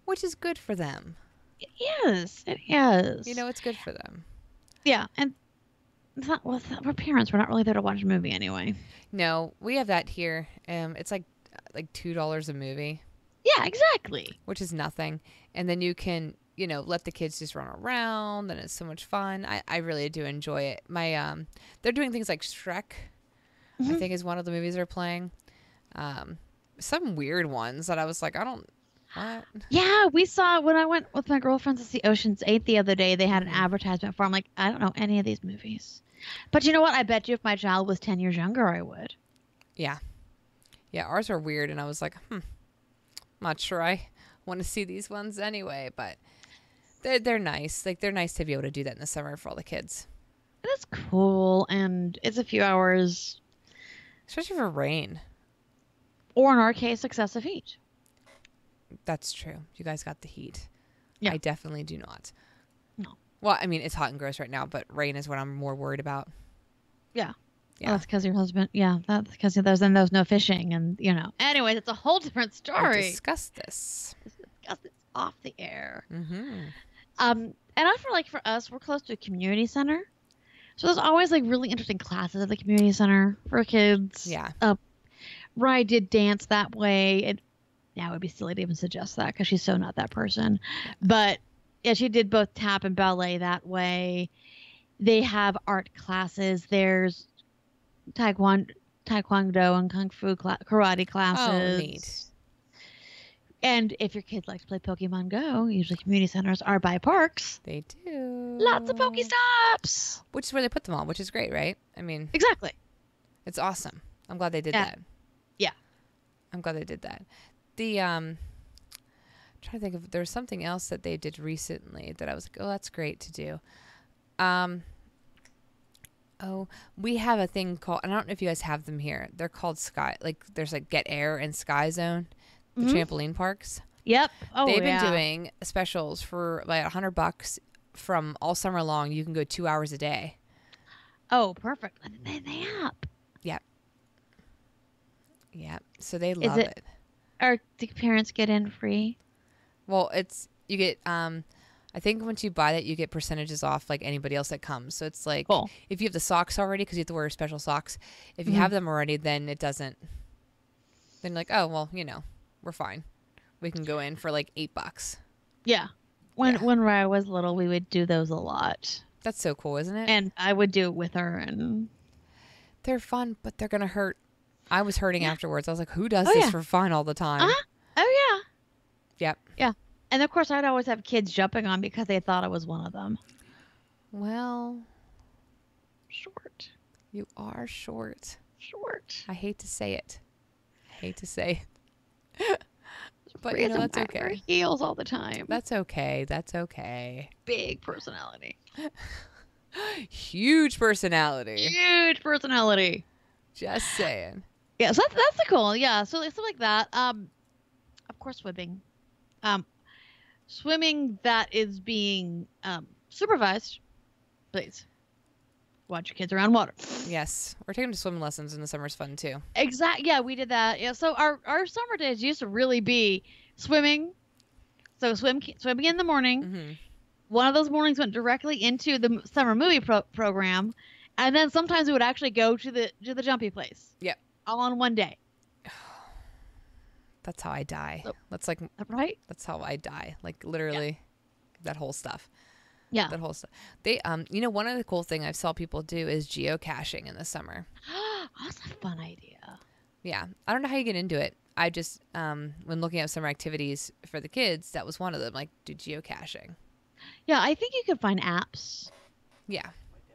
Which is good for them. It is. It is. It's good for them. Yeah, and it's not, we're parents. We're not really there to watch a movie anyway. No, we have that here. It's like $2 a movie. Yeah, exactly. Which is nothing. And then you can, let the kids just run around, and it's so much fun. I really do enjoy it. They're doing things like Shrek, I think is one of the movies they're playing. Some weird ones that I was like, what? Yeah, we saw when I went with my girlfriends to see Ocean's 8 the other day, they had an advertisement for. I'm like, I don't know any of these movies. But you know what? I bet you if my child was 10 years younger, I would. Yeah. Yeah, ours are weird, and I was like, not sure I want to see these ones anyway, but they're nice. Like, they're nice to be able to do that in the summer for all the kids. That's cool, and it's a few hours. Especially for rain. Or in our case, excessive heat. That's true. You guys got the heat. Yeah. I definitely do not. No. Well, I mean, it's hot and gross right now, but rain is what I'm more worried about. Yeah. Yeah. Well, that's because your husband. Yeah, that's because there's no fishing, and Anyways, it's a whole different story. We discussed this. Discuss this off the air. Mm-hmm. And I feel like for us, we're close to a community center, so there's always like really interesting classes at the community center for kids. Yeah. Rye did dance that way. It would be silly to even suggest that because she's so not that person. But yeah, she did both tap and ballet that way. They have art classes. There's taekwondo and kung fu karate classes. Oh, neat. And if your kids like to play Pokemon Go, usually community centers are by parks. They do. Lots of Pokestops. Which is where they put them all, which is great, right? I mean, Exactly. it's awesome. I'm glad they did that. Yeah. I'm glad they did that. I'm trying to think if there was something else that they did recently that I was like, oh, that's great to do. We have a thing called, I don't know if you guys have them here. They're called there's like Get Air and Sky Zone, the trampoline parks. Yep. Oh, They've been doing specials for like $100 from all summer long. You can go 2 hours a day. Oh, perfect. And then the app. Yep. Yep. So they love it. Or do parents get in free? Well, you get, I think once you buy that, you get percentages off like anybody else that comes. So it's like, Cool. if you have the socks already, because you have to wear special socks, if you have them already, then it doesn't, then you're like, oh, well, we're fine. We can go in for like $8. Yeah. When Raya was little, we would do those a lot. That's so cool, isn't it? And I would do it with her. And they're fun, but they're going to hurt. I was hurting afterwards. I was like, who does this for fun all the time? Oh, yeah. Yep. Yeah. And of course, I'd always have kids jumping on because they thought I was one of them. Well, Short. you are short. Short. I hate to say it. But that's okay. Her heels all the time. That's okay. That's okay. Big personality. Huge personality. Huge personality. Just saying. Yeah, so that's the cool. Yeah, so stuff like that. Of course, swimming. Swimming that is being supervised. Please watch your kids around water. Yes, we're taking them to swimming lessons, and the summer's fun too. Exactly. Yeah, we did that. Yeah. So our summer days used to really be swimming. So swimming in the morning. Mm-hmm. One of those mornings went directly into the summer movie program, and then sometimes we would actually go to the jumpy place. Yep. All on one day. That's how I die. So- That's like Right? that's how I die. Like literally, that whole stuff. Yeah. That whole stuff. They one of the cool thing I've saw people do is geocaching in the summer. That's a fun idea. Yeah, I don't know how you get into it. I just when looking at summer activities for the kids, that was one of them. Like do geocaching. Yeah, I think you could find apps Yeah,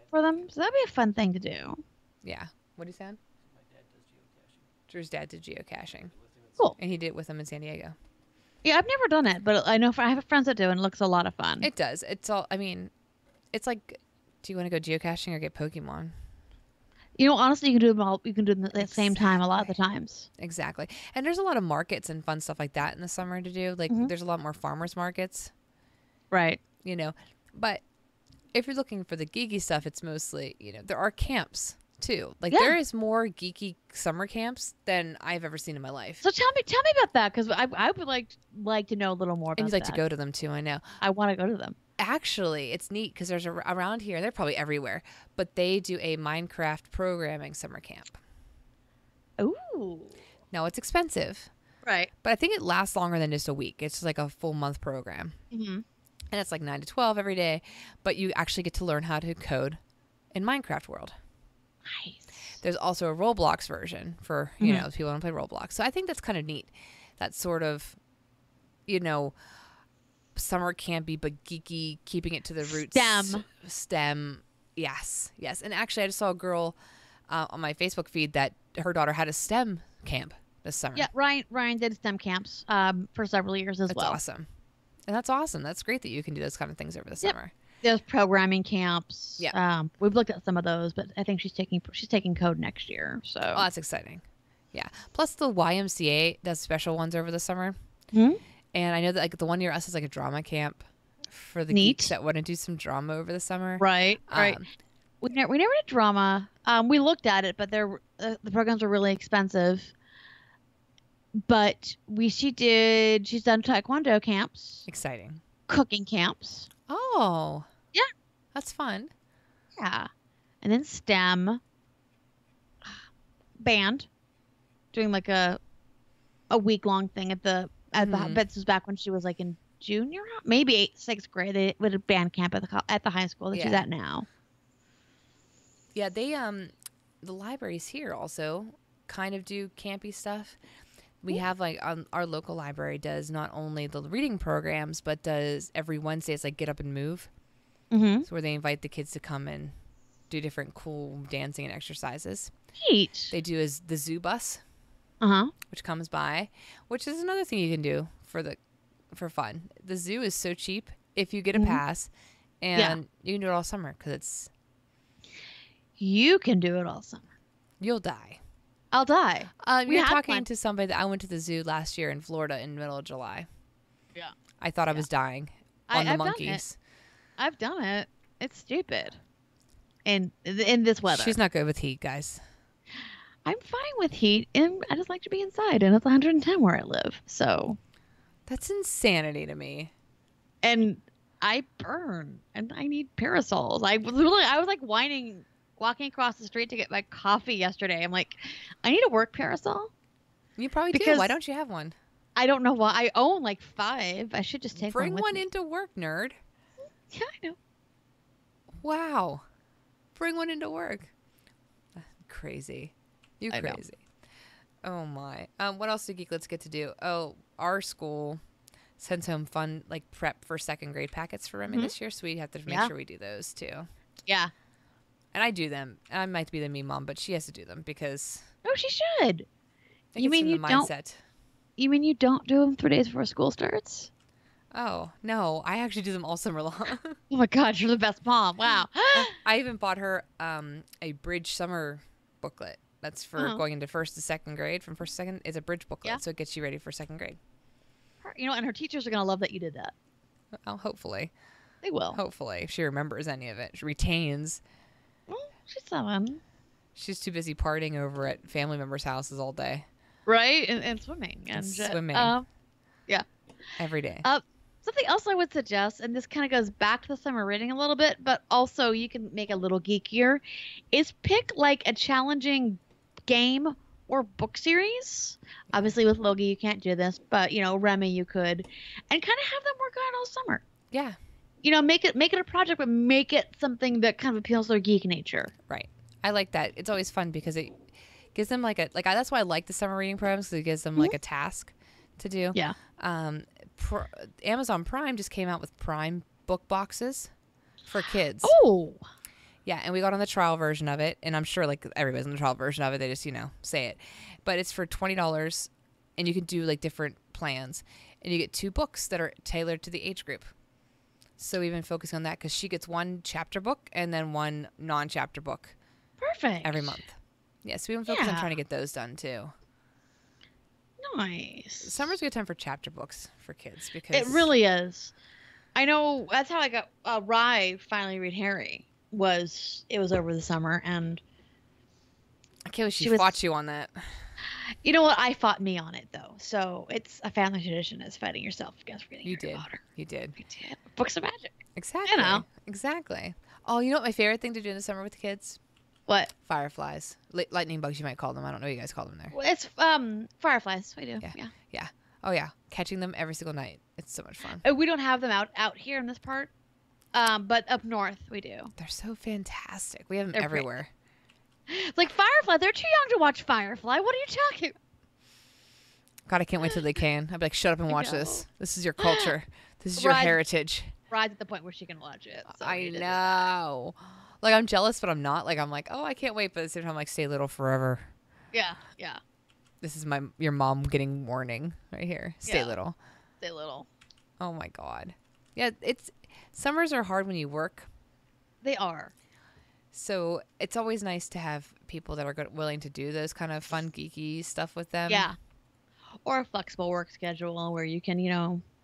for them. So that'd be a fun thing to do. yeah. What are you saying? My dad does geocaching. Drew's dad did geocaching, Cool. and he did it with them in San Diego. Yeah, I've never done it, but I know I have friends that do, and it looks a lot of fun. It does. It's all. I mean, it's like, do you want to go geocaching or get Pokemon? Honestly, you can do them all. You can do them at the same time a lot of the times. Exactly. And there's a lot of markets and fun stuff like that in the summer to do. Like Mhm. there's a lot more farmers markets, Right. But if you're looking for the geeky stuff, it's mostly, there are camps too. Like Yeah. there is more geeky summer camps than I've ever seen in my life. So tell me about that, because I would like to know a little more about And you'd like that. to go to them too, I know. I want to go to them. Actually, it's neat because there's around here, they're probably everywhere, but they do a Minecraft programming summer camp. Ooh. Now it's expensive, Right. but I think it lasts longer than just a week. It's like a full month program. Mm-hmm. And it's like 9 to 12 every day, but you actually get to learn how to code in Minecraft world. Nice. There's also a Roblox version for, people who want to play Roblox. So I think that's kind of neat. That sort of, summer campy but geeky, keeping it to the roots. STEM. Yes. And actually, I just saw a girl on my Facebook feed that her daughter had a STEM camp this summer. Yeah, Ryan did STEM camps for several years as That's well. awesome. And that's awesome. That's great that you can do those kind of things over the summer. There's programming camps. Yeah. We've looked at some of those, but I think she's taking code next year. So. Oh, that's exciting. Yeah. Plus the YMCA does special ones over the summer. Hmm? And I know that like the one near us is like a drama camp for the Neat. geeks that want to do some drama over the summer. Right. Right. Um, We never did drama. We looked at it, but the programs were really expensive. But she's done taekwondo camps, Exciting. cooking camps. Oh. Yeah. That's fun. Yeah. And then STEM band, doing like a week-long thing at the this was back when she was like in junior, maybe 6th grade. They would a band camp at the high school. They do that now. Yeah, they the libraries here also kind of do campy stuff. We have like our local library does not only the reading programs, but does every Wednesday it's like Get Up and Move. Mm-hmm. So where they invite the kids to come and do different cool dancing and exercises. Neat. They do is the zoo bus, Uh-huh. which comes by, which is another thing you can do for fun. The zoo is so cheap if you get a pass, and you can do it all summer because You can do it all summer. you'll die. I'll die. We You're had talking one. to somebody that I went to the zoo last year in Florida in the middle of July. Yeah. I thought I was dying on the I've done monkeys. I've done it. It's stupid. And in this weather. She's not good with heat, guys. I'm fine with heat, and I just like to be inside, and it's 110 where I live. So, That's insanity to me. and I burn, and I need parasols. I was like whining, walking across the street to get my coffee yesterday. I'm like, I need a work parasol. You probably do. Because- Why don't you have one? I don't know why. I own like 5. I should just take Bring one with one me. into work, nerd. Yeah, I know. Wow. Bring one into work. Crazy. You I know. crazy. Oh my. What else do Geeklets get to do? Oh, our school sends home fun like prep for 2nd grade packets for Remy this year, so we have to make sure we do those too. Yeah. And I do them. And I might be the mean mom, but she has to do them because Oh, she should. it You gets mean in you the don't- mindset. You mean you don't do them 3 days before school starts? Oh, no. I actually do them all summer long. Oh my God, you're the best mom. Wow. I even bought her a bridge summer booklet. That's for going into 1st to 2nd grade. From 1st to 2nd, it's a bridge booklet, Yeah. so it gets you ready for 2nd grade. And her teachers are going to love that you did that. Oh, hopefully. They will. Hopefully. If she remembers any of it. She retains. Well, she's 7. She's too busy partying over at family members' houses all day. Right? And swimming. And And swimming. yeah. Every day. Something else I would suggest, and this kind of goes back to the summer reading a little bit, but also you can make a little geekier, is pick like a challenging game or book series. Obviously, with Logie, you can't do this, but Remy, you could, and kind of have them work on it all summer. Yeah. Make it a project, but make it something that kind of appeals to their geek nature. Right. I like that. It's always fun because it gives them that's why I like the summer reading programs, because it gives them like a task to do. Yeah. Amazon Prime just came out with Prime book boxes for kids. Oh. Yeah, and we got on the trial version of it, and I'm sure like everybody's on the trial version of it. They just say it, but it's for $20, and you can do like different plans, and you get 2 books that are tailored to the age group. So we've been focusing on that because she gets 1 chapter book and then 1 non-chapter book. Perfect. Every month. Yeah, so we've been focused on trying to get those done too. Nice. Summer's a good time for chapter books for kids because It really is. I know that's how I got Rye finally read Harry. It was over the summer, and I can't believe she fought you on that. You know what? I fought me on it though, so it's a family tradition as fighting yourself against reading Harry Potter. You did. I did. Books of magic. Exactly. Exactly. Oh, you know what my favorite thing to do in the summer with the kids? What? Fireflies. Lightning bugs, you might call them. I don't know what you guys call them there. Well, it's fireflies. We do. Yeah. Oh, yeah. Catching them every single night. It's so much fun. We don't have them out here in this part, but up north we do. They're so fantastic. We have them everywhere. Like Firefly, they're too young to watch Firefly. What are you talking? God, I can't wait till they can. I'd be like, shut up and watch this. This is your culture. This is your heritage. Ride's at the point where she can watch it. So I know. Like, I'm jealous, but I'm not. Like, I'm like, oh, I can't wait. But at the same time, I'm like, stay little forever. Yeah. This is your mom getting warning right here. Stay little. Stay little. Oh, my God. Yeah, summers are hard when you work. They are. So it's always nice to have people that are willing to do those kind of fun, geeky stuff with them. Yeah. Or a flexible work schedule where you can,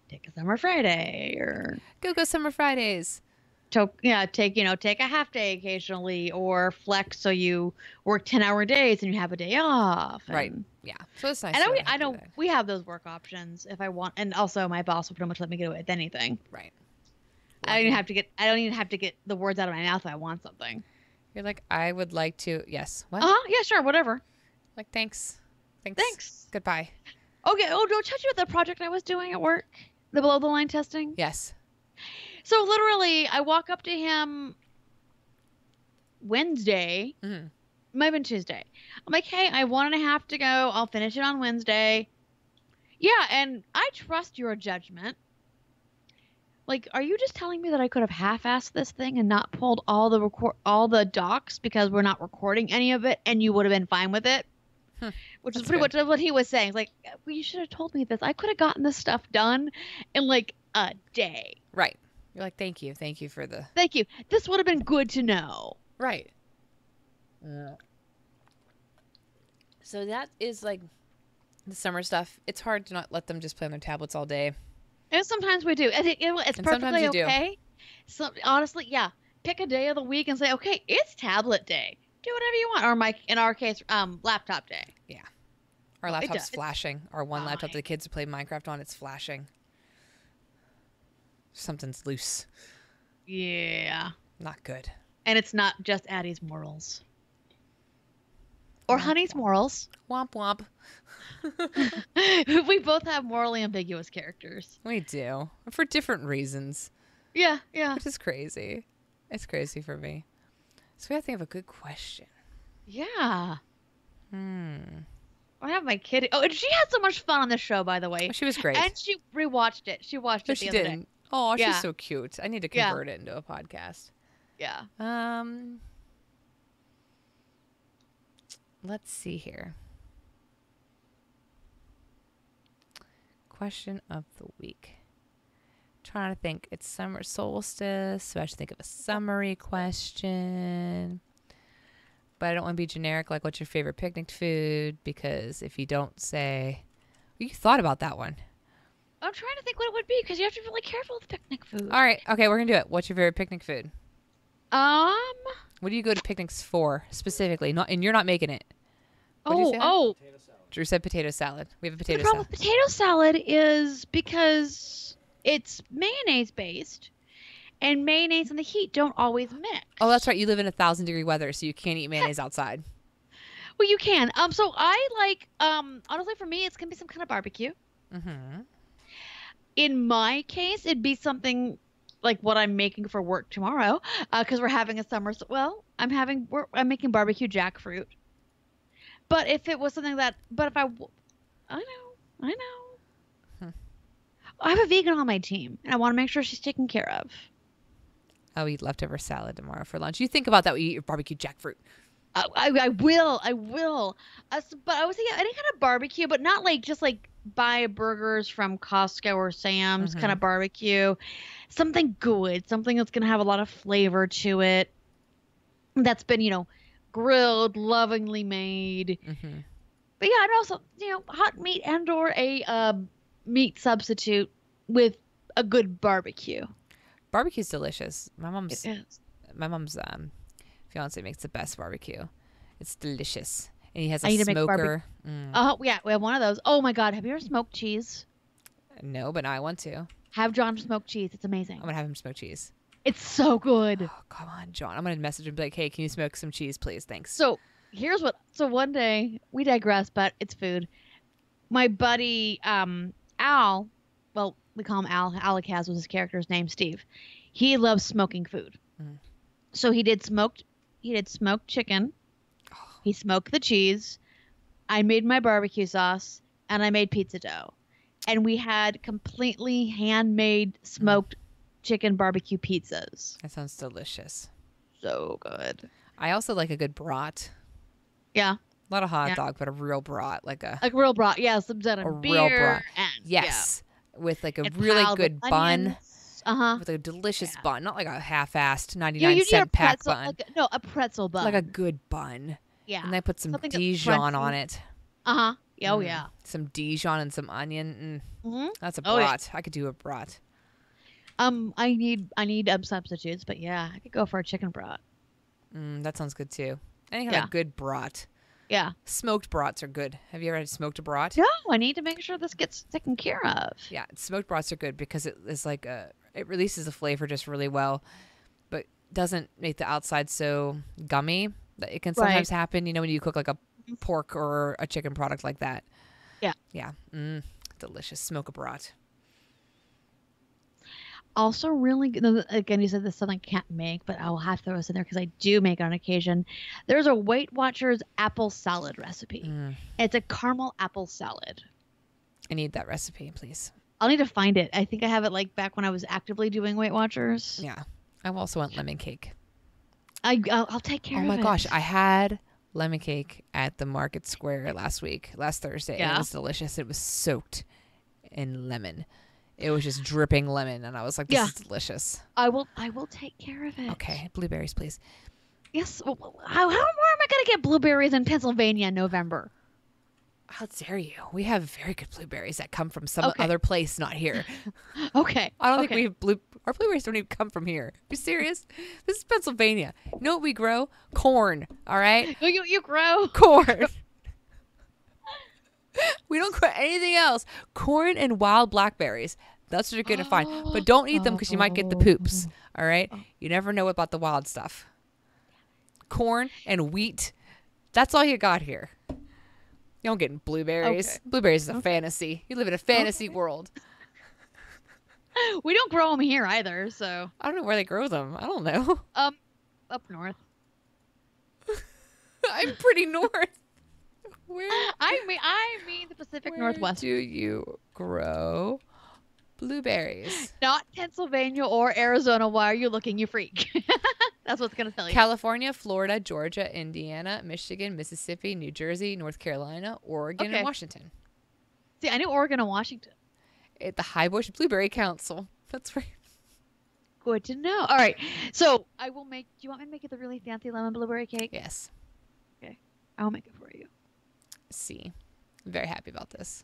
take a summer Friday or go Summer Fridays. Take a half day occasionally, or flex so you work 10-hour days and you have a day off. Right. Yeah. So it's nice. And I know we have those work options if I want, and also my boss will pretty much let me get away with anything. Right. I don't even have to get the words out of my mouth if I want something. You're like, I would like to. Yes. What? Yeah, sure, whatever. Like, thanks. Goodbye. Okay. Oh, don't touch you with the project I was doing at work, the below the line testing. Yes. So literally, I walk up to him Wednesday. Mm-hmm. Might have been Tuesday. I'm like, hey, I have 1.5 to go. I'll finish it on Wednesday. Yeah, and I trust your judgment. Like, are you just telling me that I could have half-assed this thing and not pulled all the docs because we're not recording any of it, and you would have been fine with it? Which is pretty much what he was saying. It's like, well, you should have told me this. I could have gotten this stuff done in like a day. Right. You're like, thank you for the. Thank you. This would have been good to know. Right. So that is like the summer stuff. It's hard to not let them just play on their tablets all day. And sometimes we do. And it's perfectly okay. So honestly, yeah. Pick a day of the week and say, okay, it's tablet day. Do whatever you want. Or in our case, laptop day. Yeah. Our laptop's flashing. Our one laptop that the kids play Minecraft on, it's flashing. Something's loose. Yeah. Not good. And it's not just Addie's morals. Or Honey's morals. Womp womp. We both have morally ambiguous characters. We do. For different reasons. Yeah. Which is crazy. It's crazy for me. So we have to think of a good question. Yeah. I have my kid. Oh, and she had so much fun on the show, by the way. Oh, she was great. And she rewatched it. She watched it the other day. Oh, she's so cute. I need to convert it into a podcast. Yeah. Let's see here. Question of the week. Trying to think. It's summer solstice, so I should think of a summary question. But I don't want to be generic, like what's your favorite picnic food? Because if you don't say, you thought about that one. I'm trying to think what it would be because you have to be really careful with picnic food. All right. Okay, we're going to do it. What's your favorite picnic food? What do you go to picnics for specifically? And you're not making it. Oh. Drew said potato salad. We have a potato salad. The problem with potato salad is because it's mayonnaise based, and mayonnaise and the heat don't always mix. Oh, that's right. You live in 1,000-degree weather, so you can't eat mayonnaise outside. Well, you can. So I like, honestly, for me, it's gonna be some kind of barbecue. Mm-hmm. In my case, it'd be something like what I'm making for work tomorrow, because we're having a summer. Well, I'm making barbecue jackfruit. But if it was something that, but if I know, I know, Hmm. I have a vegan on my team, and I want to make sure she's taken care of. I'll eat leftover salad tomorrow for lunch. You think about that when you eat your barbecue jackfruit. I will, I will. But I was thinking any kind of barbecue, but not like just like buy burgers from Costco or Sam's kind Mm-hmm. of barbecue. Something good, something that's gonna have a lot of flavor to it. That's been, grilled, lovingly made. Mm-hmm. But yeah, and also, hot meat and or a meat substitute with a good barbecue. Barbecue's delicious. It is. My mom's fiance makes the best barbecue. It's delicious, and he has I a need to make smoker. Oh yeah, we have one of those. Oh my God, have you ever smoked cheese? No, but now I want to. Have John smoke cheese. It's amazing. I'm gonna have him smoke cheese. It's so good. Oh, come on, John. I'm gonna message him and be like, "Hey, can you smoke some cheese, please? Thanks." So so one day we digress, but it's food. My buddy Al, well, we call him Al. Alakaz was his character's name, Steve. He loves smoking food. Mhm. So he did smoked chicken. He smoked the cheese. I made my barbecue sauce and I made pizza dough. And we had completely handmade smoked chicken barbecue pizzas. That sounds delicious. So good. I also like a good brat. Yeah. A lot of hot Yeah. dog, but a real brat, like a Like real broth. Yeah, some done A in real beer. broth. And, yes, with like a And really piled with good bun, onions. Uh-huh. with a delicious Yeah. bun, not like a half-assed You 99-cent need a pack pretzel, bun, a pretzel bun. like a good bun. yeah. And they put some Something that's Dijon on crunchy. it. Uh-huh. Oh Mm. yeah. Some Dijon and some onion. hmm That's a Oh, yeah. brat. I could do a brat. I need substitutes, but yeah, I could go for a chicken broth. That sounds good too. Any kind Yeah. of good brat. Yeah. Smoked brats are good. Have you ever had smoked a brat? No, I need to make sure this gets taken care of. Yeah, smoked brats are good because it is like it releases the flavor just really well, but doesn't make the outside so gummy. That it can sometimes happen, when you cook like a pork or a chicken product like that. Yeah. Yeah. Delicious. Smoke a brat. Also, really good. Again, you said this is something I can't make, but I will have to throw this in there because I do make it on occasion. There's a Weight Watchers apple salad recipe. It's a caramel apple salad. I need that recipe, please. I'll need to find it. I think I have it like back when I was actively doing Weight Watchers. Yeah. I also want lemon cake. I'll take care Oh of it. my gosh, I had lemon cake at the Market Square last Thursday, and Yeah? it was delicious. It was soaked in lemon. It was just dripping lemon, and I was like, "This Yeah. is delicious." I will take care of it. Okay, blueberries, please. Yes. Where am I going to get blueberries in Pennsylvania in November? How dare you? We have very good blueberries that come from some Okay. other place, not here. Okay. I don't okay. think we have our blueberries don't even come from here. Are you serious? This is Pennsylvania. You know what we grow? Corn. All right, You grow. corn. We don't grow anything else. Corn and wild blackberries. That's what you're gonna find. But don't eat them because you might get the poops. All right. You never know about the wild stuff. Corn and wheat. That's all you got here. You don't get blueberries. Okay. Blueberries is a fantasy. You live in a fantasy world. We don't grow them here either, so I don't know where they grow them. I don't know. up north. I'm pretty north. Where? I mean the Pacific Where Northwest. do you grow blueberries? Not Pennsylvania or Arizona. Why are you looking, you freak? That's what's gonna tell you. California, Florida, Georgia, Indiana, Michigan, Mississippi, New Jersey, North Carolina, Oregon, Okay. and Washington. See, I knew Oregon and Washington. At the High Bush Blueberry Council. That's right. Good to know. All right, so I will make. Do you want me to make you the really fancy lemon blueberry cake? Yes. I will make it for you. See, I'm very happy about this.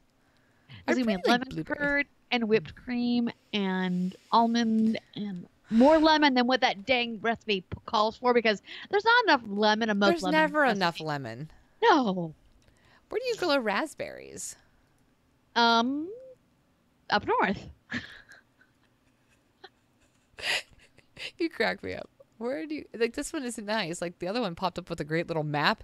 It's gonna be lemon curd and whipped cream and almond and more lemon than what that dang recipe calls for because there's not enough lemon in most There's lemon never recipes. enough lemon. No. Where do you grow raspberries? Up north. You crack me up. Where do you like this one isn't nice. Like the other one popped up with a great little map.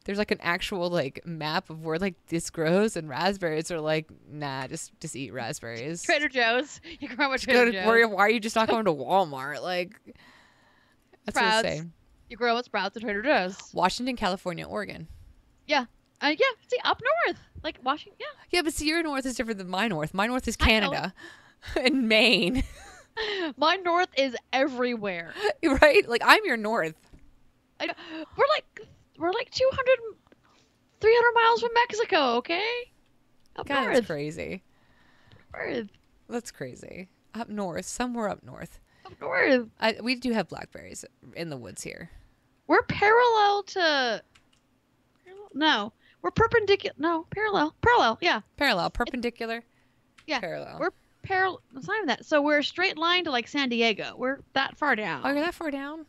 there's like an actual like map of where like this grows, and raspberries are like, nah, just eat raspberries. Trader Joe's. You grow at Just go Trader to, Joe's. why are you just not going to Walmart? Like, that's Sprouts. insane. You grow at Sprouts at Trader Joe's. Washington, California, Oregon. Yeah. Yeah. See, up north, like Washington. Yeah. Yeah, but see, your north is different than my north. My north is I know. Canada and Maine, My north is everywhere. right? Like, I'm your north. We're like 200, 300 miles from Mexico. Okay. Up God, north. that's crazy. North. That's crazy. Up north, somewhere up north. Up north. We do have blackberries in the woods here. We're parallel to. No, we're perpendicular. No, parallel. Parallel. Yeah. Parallel, perpendicular. Yeah. Parallel. We're parallel. It's not even that. So we're a straight line to like San Diego. We're that far down. Oh, you're that far down?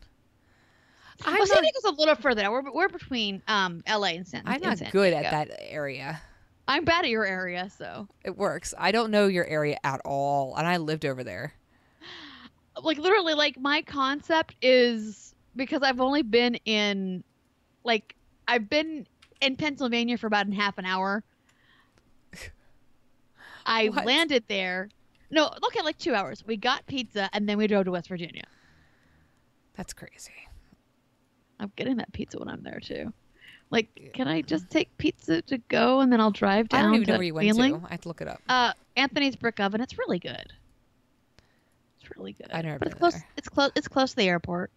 Well, San Diego's a little further down. We're between LA and San. I'm and not San good Diego. at that area. I'm bad at your area, so It works. I don't know your area at all, and I lived over there. like literally, like my concept is because I've only been in, like I've been in Pennsylvania for about half an hour. I What? landed there. No, okay, like 2 hours. We got pizza and then we drove to West Virginia. That's crazy. I'm getting that pizza when I'm there too. Like, can I just take pizza to go and then I'll drive I down don't even to know where you went Wheeling? to. I have to look it up. Anthony's Brick Oven. It's really good. It's really good. I've never But been it's close. there. It's close. It's close to the airport.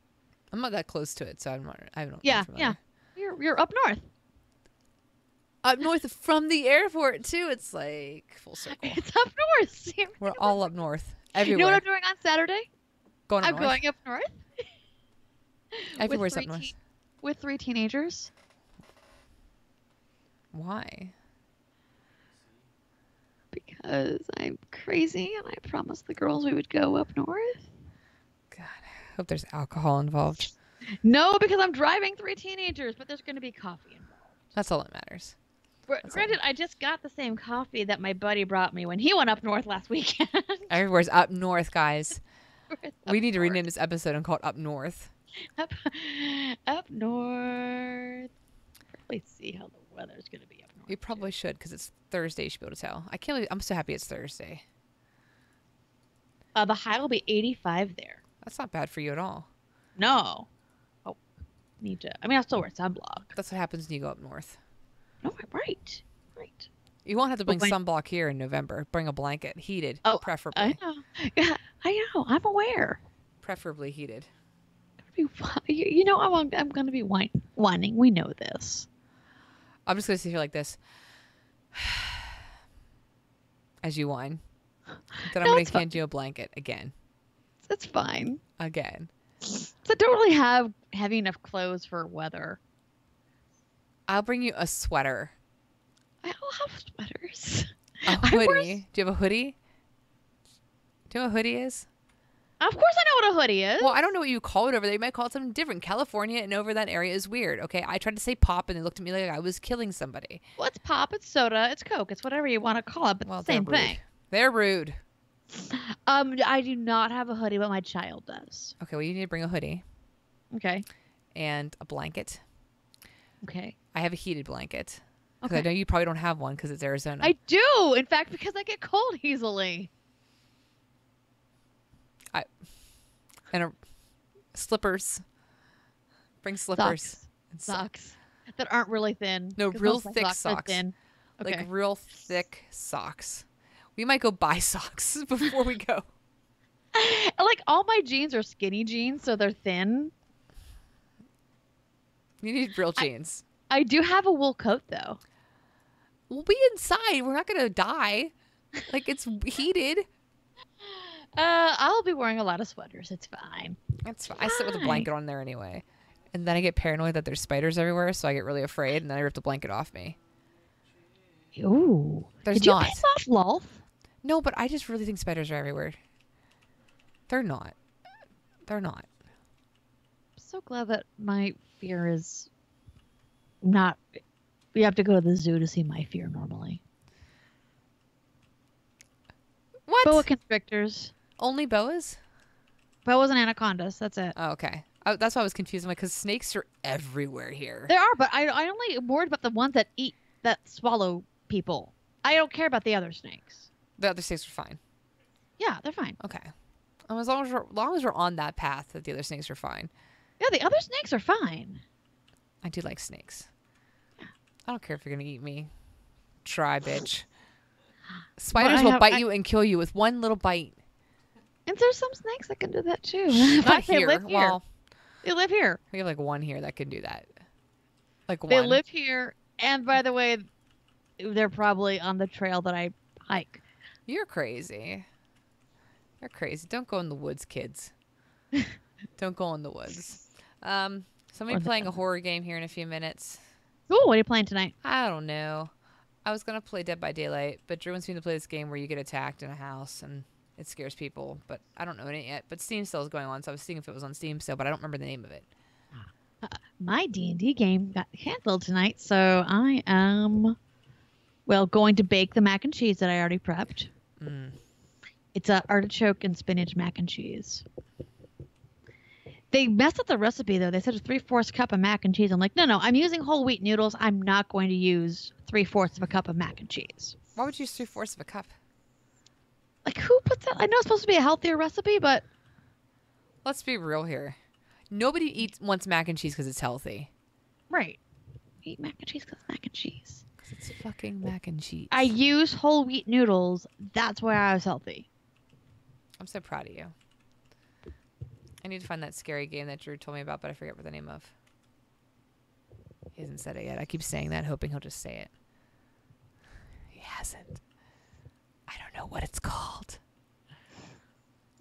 I'm not that close to it, so I'm not. I don't. Yeah, yeah. You're up north. Up north from the airport too. It's like full circle. It's up north. See, We're all up north. You Everywhere. know what I'm doing on Saturday? Going up I'm north. going up north. Everywhere's with up north. With 3 teenagers. Why? Because I'm crazy and I promised the girls we would go up north. God, I hope there's alcohol involved. No, because I'm driving 3 teenagers, but there's going to be coffee involved. That's all that matters. Granted, I just got the same coffee that my buddy brought me when he went up north last weekend. Everywhere's up north, guys. Up We need to north. rename this episode and call it Up North. Up north. Probably see how the weather's going to be up north. We probably should because it's Thursday. You should be able to tell. I can't believe I'm so happy it's Thursday. The high will be 85 there. That's not bad for you at all. No. Oh, need to. I mean, I'll still wear sunblock. That's what happens when you go up north. No, right. Right. You won't have to bring my- sunblock here in November. Bring a blanket, heated, Oh, preferably. I know. Yeah, I know. I'm aware. Preferably heated. You know, I'm going to be whining. We know this. I'm just gonna sit here like this as you whine. Then I'm No, gonna it's fine. hand you a blanket again. It's fine. Again. So I don't really have heavy enough clothes for weather. I'll bring you a sweater. I don't have sweaters. A I wear- hoodie. Do you have a hoodie? Do you know what a hoodie is? Of course I know what a hoodie is. Well, I don't know what you call it over there. You might call it something different. California and over that area is weird. Okay, I tried to say pop, and they looked at me like I was killing somebody. Well, it's pop, it's soda, it's Coke, it's whatever you want to call it, but Well, it's the same they're rude. thing. They're rude. I do not have a hoodie, but my child does. Okay, well, you need to bring a hoodie Okay. and a blanket. Okay. I have a heated blanket. Because Okay. I know you probably don't have one because it's Arizona. I do, in fact, because I get cold easily. And slippers. Bring slippers. Socks. And so- Socks that aren't really thin. No, 'cause real most of my thick are socks. Thin. Okay. Like real thick socks. We might go buy socks before we go. Like all my jeans are skinny jeans, so they're thin. You need real jeans. I do have a wool coat though. We'll be inside. We're not gonna die. Like it's heated. I'll be wearing a lot of sweaters. It's fine. That's fine. I sit with a Fine. blanket on there anyway. And then I get paranoid that there's spiders everywhere, so I get really afraid, and then I rip the blanket off me. Ooh. There's Did you not. piss off Lolth? No, but I just really think spiders are everywhere. They're not. They're not. I'm so glad that my fear is not. You have to go to the zoo to see my fear normally. What? Boa constrictors. Only boas? Boas and anacondas. That's it. Oh, okay. That's why I was confused. I'm like, because snakes are everywhere here. There are, but I only am worried about the ones that swallow people. I don't care about the other snakes. The other snakes are fine. Yeah, they're fine. Okay. As long as we're on that path, that the other snakes are fine. Yeah, the other snakes are fine. I do like snakes. I don't care if you're gonna eat me. Try, bitch. Spiders will bite you and kill you with one little bite. And there's some snakes that can do that too. Not They here. live here. Well, They live here. we have like one here that can do that. Like one. They live here. And by the way, they're probably on the trail that I hike. You're crazy. You're crazy. Don't go in the woods, kids. Don't go in the woods. Somebody playing a horror game here in a few minutes. Cool. What are you playing tonight? I don't know. I was gonna play Dead by Daylight, but Drew wants me to play this game where you get attacked in a house and it scares people. But I don't know it yet. But Steam sale is going on, so I was seeing if it was on Steam still, but I don't remember the name of it. My D&D game got canceled tonight, so I am, going to bake the mac and cheese that I already prepped. It's a artichoke and spinach mac and cheese. They messed up the recipe, though. They said a 3/4 cup of mac and cheese. I'm like, no, I'm using whole wheat noodles. I'm not going to use 3/4 of a cup of mac and cheese. Why would you use 3/4 of a cup? Like, who puts that? I know it's supposed to be a healthier recipe, but... Let's be real here. Nobody wants mac and cheese because it's healthy. Right. Eat mac and cheese because mac and cheese. Because it's fucking mac and cheese. I use whole wheat noodles. That's why I was healthy. I'm so proud of you. I need to find that scary game that Drew told me about, but I forget what the name of. He hasn't said it yet. I keep saying that, hoping he'll just say it. He hasn't. I don't know what it's called.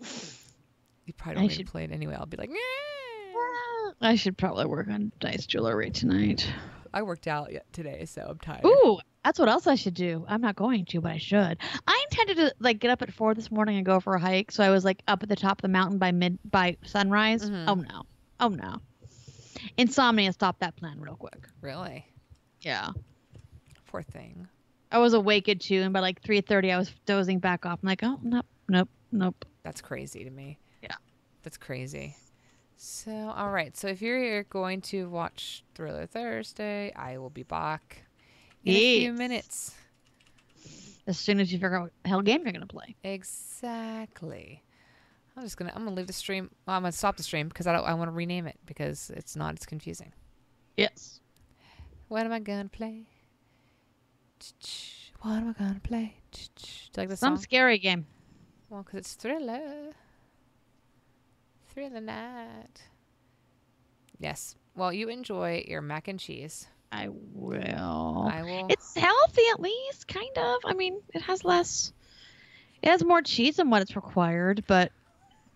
You probably don't need to play it anyway. I'll be like, I should probably work on dice jewelry tonight. I worked out today, so I'm tired. Ooh, that's what else I should do. I'm not going to, but I should. I intended to get up at 4 this morning and go for a hike, so I was up at the top of the mountain by sunrise. Mm-hmm. Oh no. Insomnia stopped that plan real quick. Really? Yeah. Poor thing. I was awake at 2, and by 3:30 I was dozing back off. I'm like, oh nope. That's crazy to me. Yeah. That's crazy. So, all right. So if you're going to watch Thriller Thursday, I will be back in a few minutes. As soon as you figure out what the hell game you're going to play. Exactly. I'm gonna leave the stream. Well, I'm gonna stop the stream because I want to rename it because it's confusing. Yes. What am I gonna play? What am I gonna play? Do you like the Some song? scary game. Well, because it's Thriller. Thriller night. Yes. Well, you enjoy your mac and cheese. I will. I will. It's healthy at least, kind of. I mean, it has more cheese than what it's required, but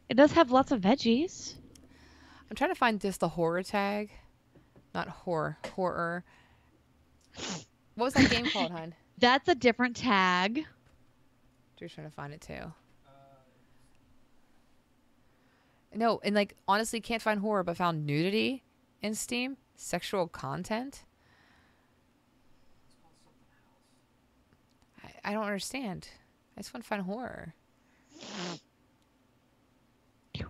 it does have lots of veggies. I'm trying to find just the horror tag. Not horror. What was that game called, hon? That's a different tag. Drew's trying to find it too. No, and honestly, can't find horror, but found nudity in Steam, sexual content. I don't understand. I just want to find horror. You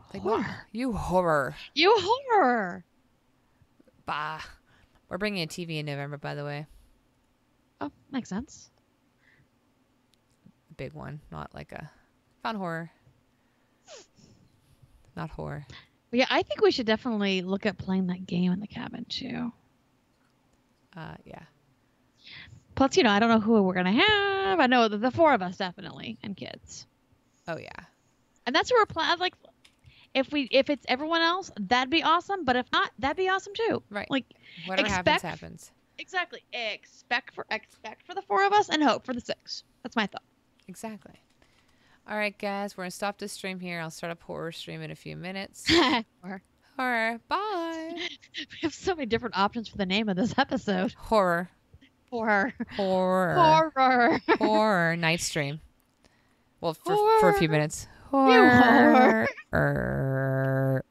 horror. You horror. Bah. We're bringing a TV in November, by the way. Oh, makes sense. A big one, not found horror. Not horror. Yeah, I think we should definitely look at playing that game in the cabin too. Yeah. Plus, I don't know who we're gonna have. I know the 4 of us definitely, and kids. Oh yeah. And that's what we're planning. If it's everyone else, that'd be awesome. But if not, that'd be awesome too. Right. expect, Whatever happens. Exactly. Expect for the 4 of us, and hope for the 6. That's my thought. Exactly. All right, guys, we're gonna stop this stream here. I'll start up horror stream in a few minutes. Horror. Bye. We have so many different options for the name of this episode. Horror. Horror. Night stream. Well, for a Horror. few minutes. You horror. Horror.